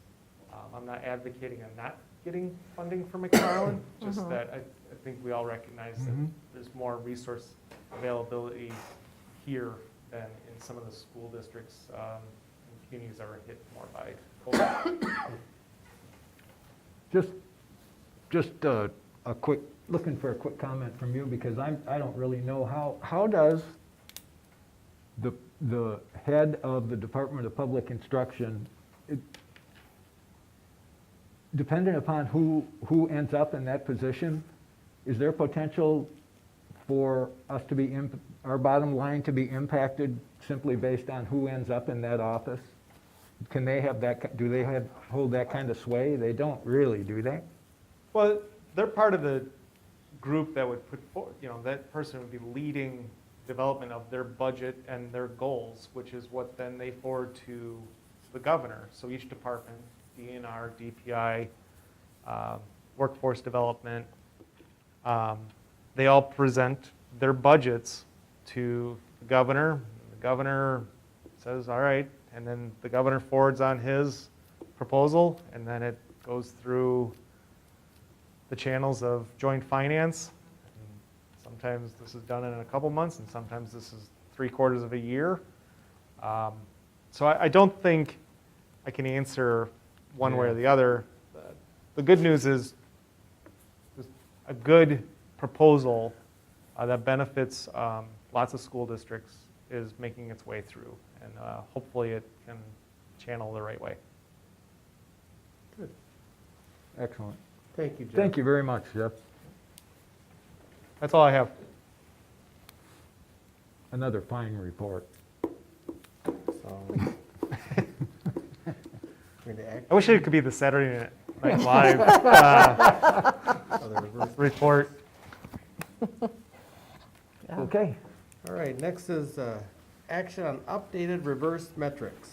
I'm not advocating on not getting funding for McFarland, just that I think we all recognize that there's more resource availability here than in some of the school districts and communities that were hit more by COVID. Just a quick, looking for a quick comment from you, because I don't really know how does the head of the Department of Public Instruction, dependent upon who ends up in that position, is there potential for us to be, our bottom line to be impacted simply based on who ends up in that office? Can they have that, do they hold that kind of sway? They don't really, do they? Well, they're part of the group that would put forward, you know, that person would be leading development of their budget and their goals, which is what then they forward to the governor. So each department, DNR, DPI, workforce development, they all present their budgets to the governor. The governor says, all right, and then the governor forwards on his proposal, and then it goes through the channels of joint finance. And sometimes this is done in a couple months, and sometimes this is 3/4 of a year. So I don't think I can answer one way or the other. The good news is a good proposal that benefits lots of school districts is making its way through, and hopefully it can channel the right way. Good. Excellent. Thank you, Jeff. Thank you very much, Jeff. That's all I have. Another fine report. So, going to act I wish it could be the Saturday Night Live on the reverse. report. Okay. All right, next is action on updated reverse metrics.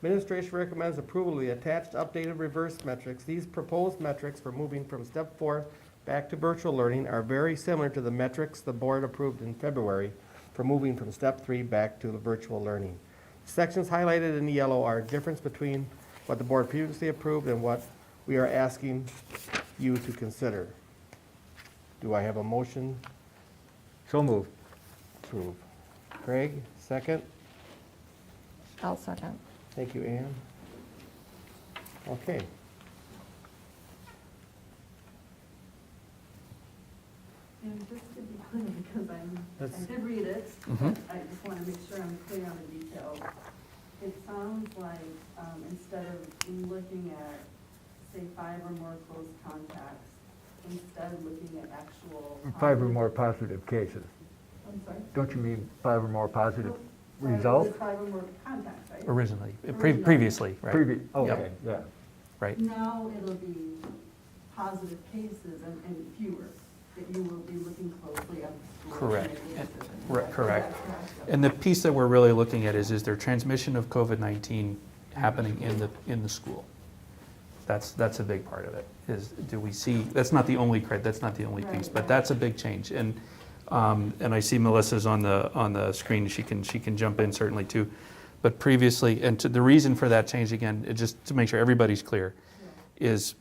Administration recommends approval of the attached updated reverse metrics. These proposed metrics for moving from step 4 back to virtual learning are very similar to the metrics the board approved in February for moving from step 3 back to the virtual learning. Sections highlighted in yellow are a difference between what the board previously approved and what we are asking you to consider. Do I have a motion? So moved. Approve. Craig, second. I'll second. Thank you, Ann. Okay. And just to be clear, because That's- I did read it, Mhm. but I just want to make sure I'm clear on the details. It sounds like instead of looking at, say, 5 or more close contacts, instead looking at actual. 5 or more positive cases. I'm sorry? Don't you mean 5 or more positive Five- results? 5 or more contacts, right? Originally, Originally. previously, right? Okay, yeah. Right. Now it'll be positive cases and fewer, that you will be looking closely at the school. Correct. and making And- decisions. correct, Is that correct. correct? And the piece that we're really looking at is there transmission of COVID-19 happening in the school? That's a big part of it, is do we see, that's not the only piece, Right, but right. that's a big change. And I see Melissa's on the screen, she can jump in certainly too. But previously, and the reason for that change again, just to make sure everybody's clear, is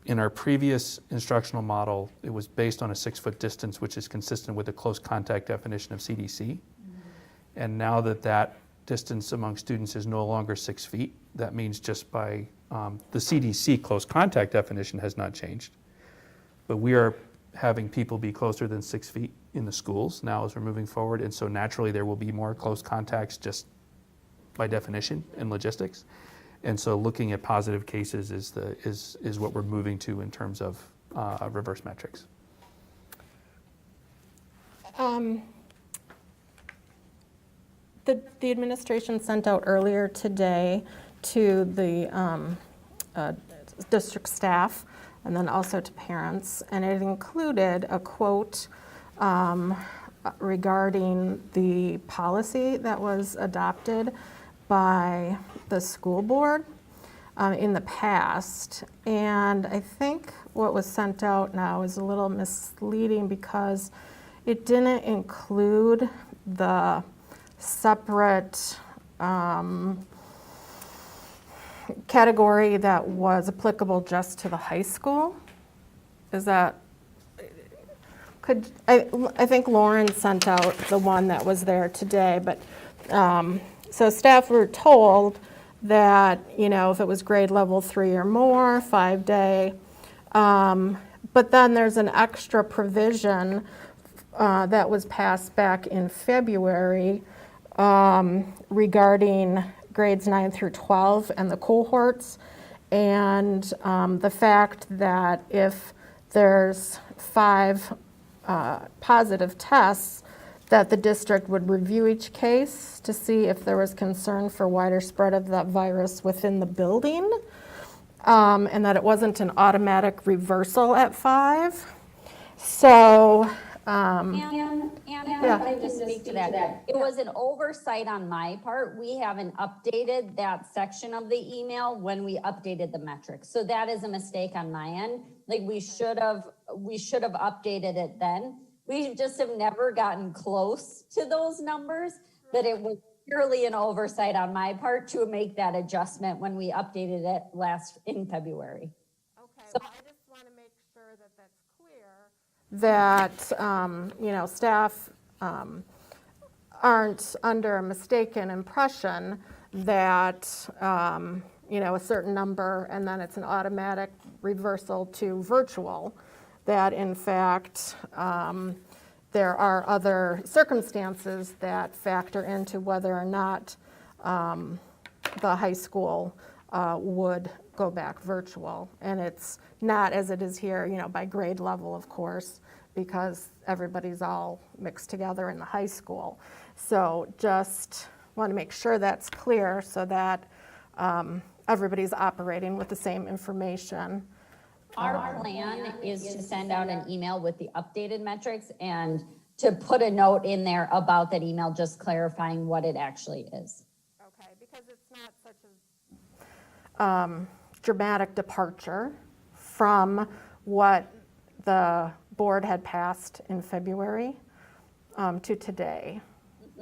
in our previous instructional model, it was based on a 6-foot distance, which is consistent with the close contact definition of CDC. And now that that distance among students is no longer 6 feet, that means just by the CDC close contact definition has not changed. But we are having people be closer than 6 feet in the schools now as we're moving forward. And so naturally there will be more close contacts just by definition and logistics. And so looking at positive cases is what we're moving to in terms of reverse metrics. The administration sent out earlier today to the district staff and then also to parents, and it included a quote regarding the policy that was adopted by the school board in the past. And I think what was sent out now is a little misleading because it didn't include the separate category that was applicable just to the high school. Is that, I think Lauren sent out the one that was there today, but so staff were told that, you know, if it was grade level 3 or more, 5-day, but then there's an extra provision that was passed back in February regarding grades 9 through 12 and the cohorts, and the fact that if there's 5 positive tests, that the district would review each case to see if there was concern for wider spread of that virus within the building, and that it wasn't an automatic reversal at 5. So, And Yeah. if I just speak to that, it was an oversight on my part. We haven't updated that section of the email when we updated the metrics. So that is a mistake on my end. Like we should have updated it then. We just have never gotten close to those numbers, but it was purely an oversight on my part to make that adjustment when we updated it last in February. okay, well, I just want to make sure that that's clear. That, you know, staff aren't under a mistaken impression that, you know, a certain number and then it's an automatic reversal to virtual. That in fact, there are other circumstances that factor into whether or not the high school would go back virtual. And it's not as it is here, you know, by grade level, of course, because everybody's all mixed together in the high school. So just want to make sure that's clear so that everybody's operating with the same information. Our plan is to send out an email with the updated metrics and to put a note in there about that email, just clarifying what it actually is. Okay, because it's not such a dramatic departure from what the board had passed in February to today,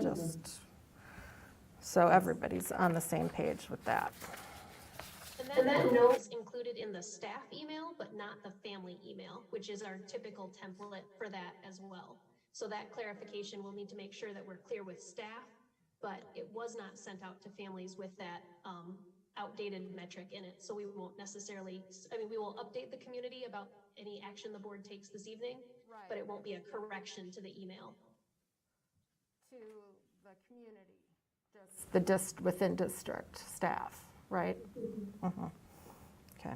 just so everybody's on the same page with that. And that note is included in the staff email, but not the family email, which is our typical template for that as well. So that clarification, we'll need to make sure that we're clear with staff, but it was not sent out to families with that outdated metric in it. So we won't necessarily, I mean, we will update the community about any action the board takes this evening, but it won't be a correction to the email. To the community, just the within district staff, right? Mm-hmm. Okay.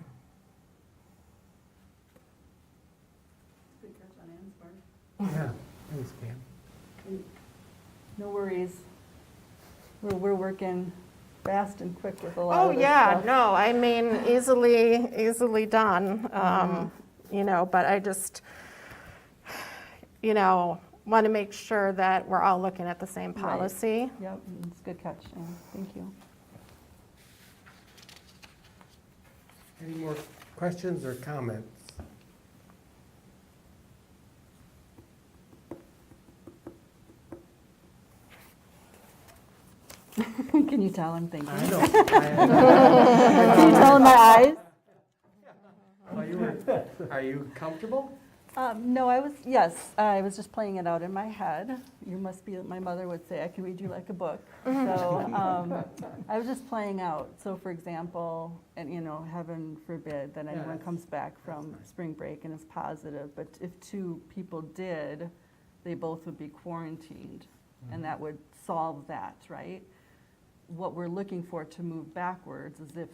Good catch on Ann's part. Yeah, thanks, Pam. No worries. We're working fast and quick with a lot Oh, of this yeah, stuff. no, I mean, easily done, you know, but I just, you know, want to make sure that we're all looking at the same Right. policy. Yep, it's a good catch, Ann. Thank you. Any more questions or comments? Can you tell I'm thinking? I know. Can you tell in my eyes? Are you comfortable? No, yes, I was just playing it out in my head. You must be, my mother would say, I can read you like a book. So I was just playing out. So for example, and heaven forbid that anyone comes back from spring break and is positive, but if 2 people did, they both would be quarantined, and that would solve that, right? What we're looking for to move backwards is if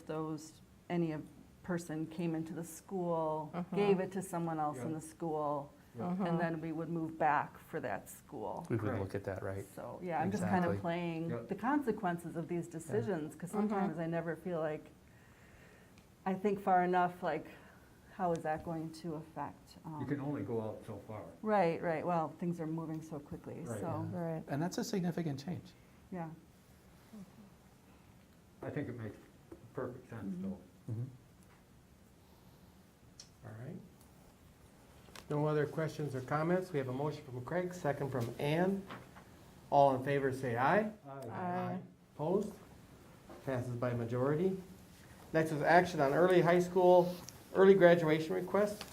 any person came into the school, gave it to someone else in the school, and then we would move back for that school. We would look at that, right? So, yeah, I'm just kind Exactly. of playing the consequences of these decisions, because sometimes I never feel like I think far enough, like, how is that going to affect? You can only go out so far. Right, well, things are moving so quickly, Right. so, Right. And that's a significant change. yeah. I think it makes perfect sense, though. All right. No other questions or comments? We have a motion from Craig, second from Ann. All in favor say aye. Aye. Opposed? Passes by majority. Next is action on early high school, early graduation request.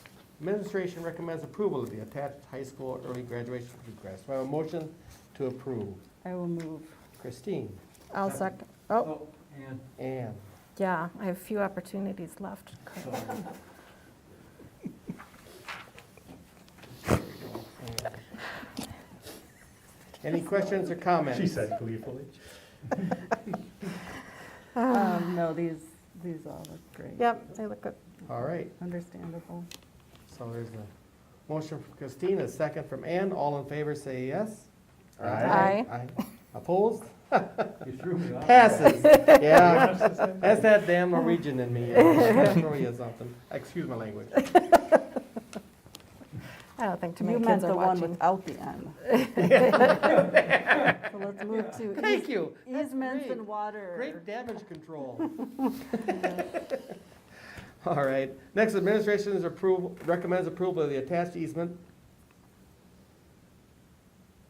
Administration recommends approval of the attached high school early graduation request. Do I have a motion to approve? I will move. Christine? I'll second. Oh, And Ann? yeah, I have a few opportunities left. Any questions or comments? She said gleefully. No, these all look great. Yep, they look good. All right, Understandable. so there's a motion from Christine, a second from Ann. All in favor say yes. Aye. Opposed? you threw me off. Passes. Yeah, that's that damn Norwegian in me. I'll throw you something. Excuse my language. I don't think too You many meant kids are the one watching. without the N. So let's move to Thank you. That's easements great. and water. Great damage control. All right. Next, administration recommends approval of the attached easement.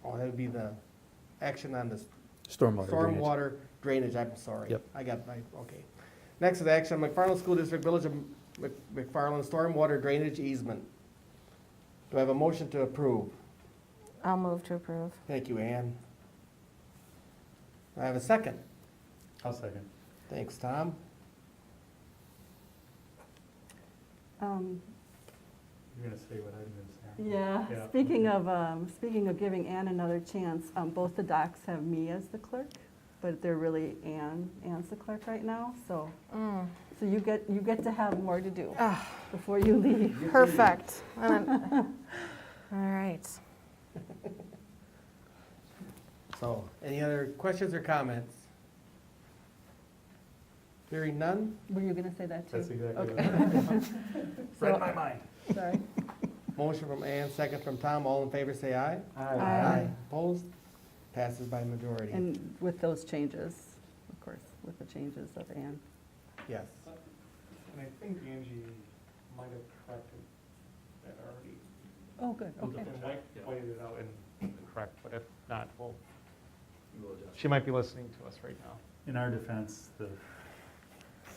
Oh, that would be the action on this Stormwater drainage. stormwater drainage. I'm sorry. Yep. Okay. Next is action on McFarland School District Village of McFarland stormwater drainage easement. Do I have a motion to approve? I'll move to approve. Thank you, Ann. Do I have a second? I'll second. Thanks, Tom. You're gonna say what I'm gonna say. Yeah, Yeah. speaking of giving Ann another chance, both the docs have me as the clerk, but they're really Ann's the clerk right now, so you get to have more to do before you leave. Perfect. All right. So, any other questions or comments? Hearing none? Were you gonna say that too? That's exactly Okay. Read my mind. Sorry. Motion from Ann, second from Tom. All in favor, say aye. Aye. Opposed? Passes by majority. And with those changes, of course, with the changes of Ann. Yes. And I think Angie might have corrected that already. Oh, good, okay. And Mike pointed it out and correct, but if not, she might be listening to us right now. In our defense,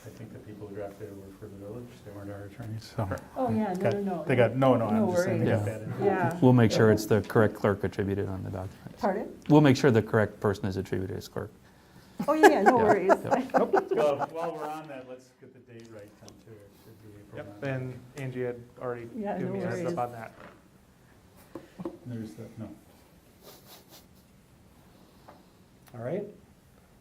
I think the people who drafted it were for the village, they weren't our attorneys, so. Oh, yeah, no. They got, no, No I'm just saying they got worries. that in. Yeah. We'll make sure it's the correct clerk attributed on the document. Pardon? We'll make sure the correct person is attributed as clerk. Oh, yeah, no Yeah, worries. yep. Well, while we're on that, let's get the date right, Tom, too. It should be April Yep, 9th. and Angie had already Yeah, given no me a heads worries. up on that. There's the, no. All right.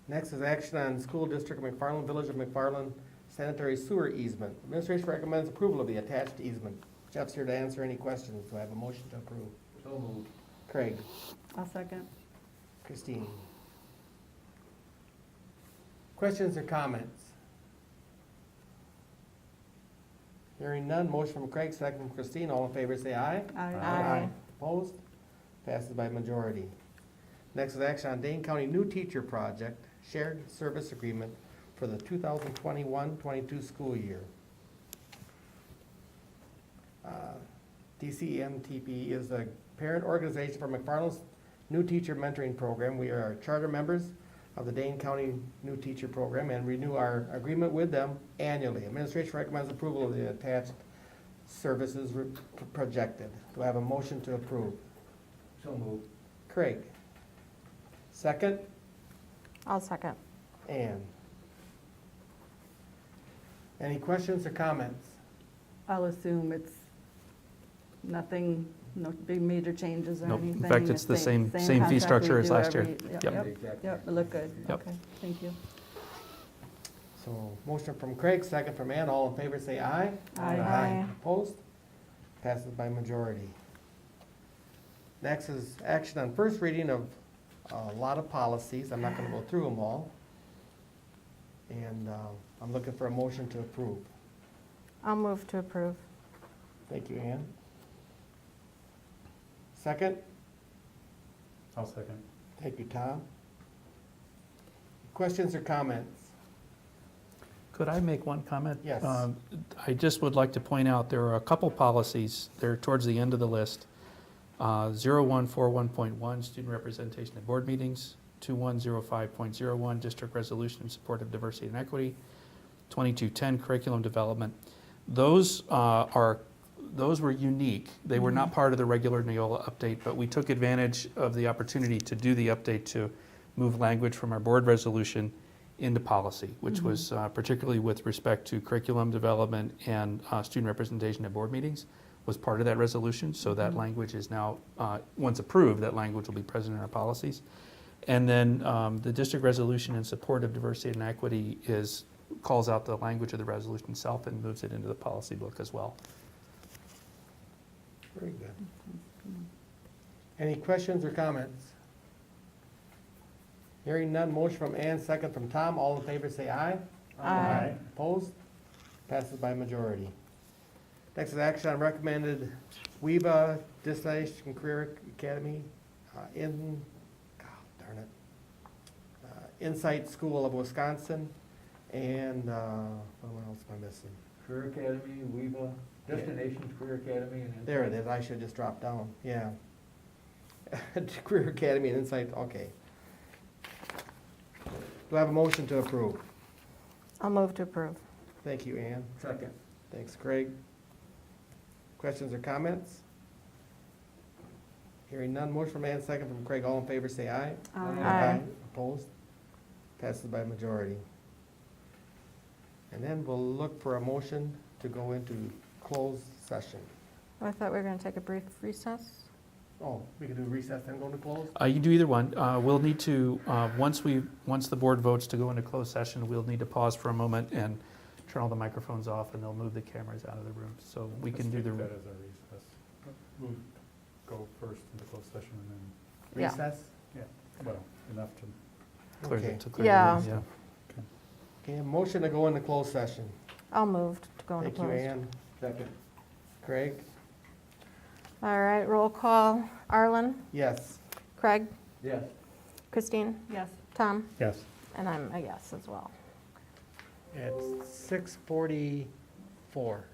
Next is action on School District of McFarland, Village of McFarland sanitary sewer easement. Administration recommends approval of the attached easement. Jeff's here to answer any questions. Do I have a motion to approve? So moved. Craig? I'll second. Christine? Questions or comments? Hearing none, motion from Craig, second from Christine. All in favor say aye. Aye. Opposed? Passes by majority. Next is action on Dane County New Teacher Project, Shared Service Agreement for the 2021-22 school year. DCMTP is the parent organization for McFarland's New Teacher Mentoring Program. We are charter members of the Dane County New Teacher Program and renew our agreement with them annually. Administration recommends approval of the attached services projected. Do I have a motion to approve? So moved. Craig. Second? I'll second. Ann. Any questions or comments? I'll assume it's nothing, no big major changes or Nope. anything. In fact, it's the same fee contract we structure as do last year. every- Yep. Yep, Exactly. yep, it looked good. Yep. Okay, thank you. So motion from Craig, second from Ann. All in favor say aye. Aye. Opposed? Passes by majority. Next is action on first reading of a lot of policies. I'm not going to go through them all. And I'm looking for a motion to approve. I'll move to approve. Thank you, Ann. Second? I'll second. Thank you, Tom. Questions or comments? Could I make one comment? Yes. I just would like to point out, there are a couple policies, they're towards the end of the list. 0141.1, student representation at board meetings. 2105.01, district resolution in support of diversity and equity. 2210, curriculum development. Those were unique. They were not part of the regular Neola update, but we took advantage of the opportunity to do the update to move language from our board resolution into policy, which was particularly with respect to curriculum development and student representation at board meetings was part of that resolution. So that language is now, once approved, that language will be present in our policies. And then the district resolution in support of diversity and equity calls out the language of the resolution itself and moves it into the policy book as well. Very good. Any questions or comments? Hearing none, motion from Ann, second from Tom. All in favor say aye. Aye. Opposed? Passes by majority. Next is action on recommended WEBA Distillation Career Academy Insight School of Wisconsin, and what else am I missing? Career Academy, WEVA, Destinations Career Academy. And There it is, I should just drop down, yeah. Career Academy and Insight, okay. Do I have a motion to approve? I'll move to approve. Thank you, Ann. Second. Thanks, Craig. Questions or comments? Hearing none, motion from Ann, second from Craig. All in favor say aye. Aye. Opposed? Passes by majority. And then we'll look for a motion to go into closed session. I thought we were going to take a brief recess. Oh, we can do recess and go into closed? You can do either one. We'll need to, once the board votes to go into closed session, we'll need to pause for a moment and turn all the microphones off, and they'll move the cameras out of the room. So we can do the. That as a recess. Move, go first into closed session and then, Yeah. Recess? well, enough to. clear Okay. to clear the Yeah. rooms, yeah. Okay, a motion to go into closed session. I'll move to go into Thank you, closed. Ann. Second. Craig? All right, roll call. Arlen, Yes. Craig, Yes. Christine, Yes. Tom, Yes. and I'm a yes as well. It's 6:44.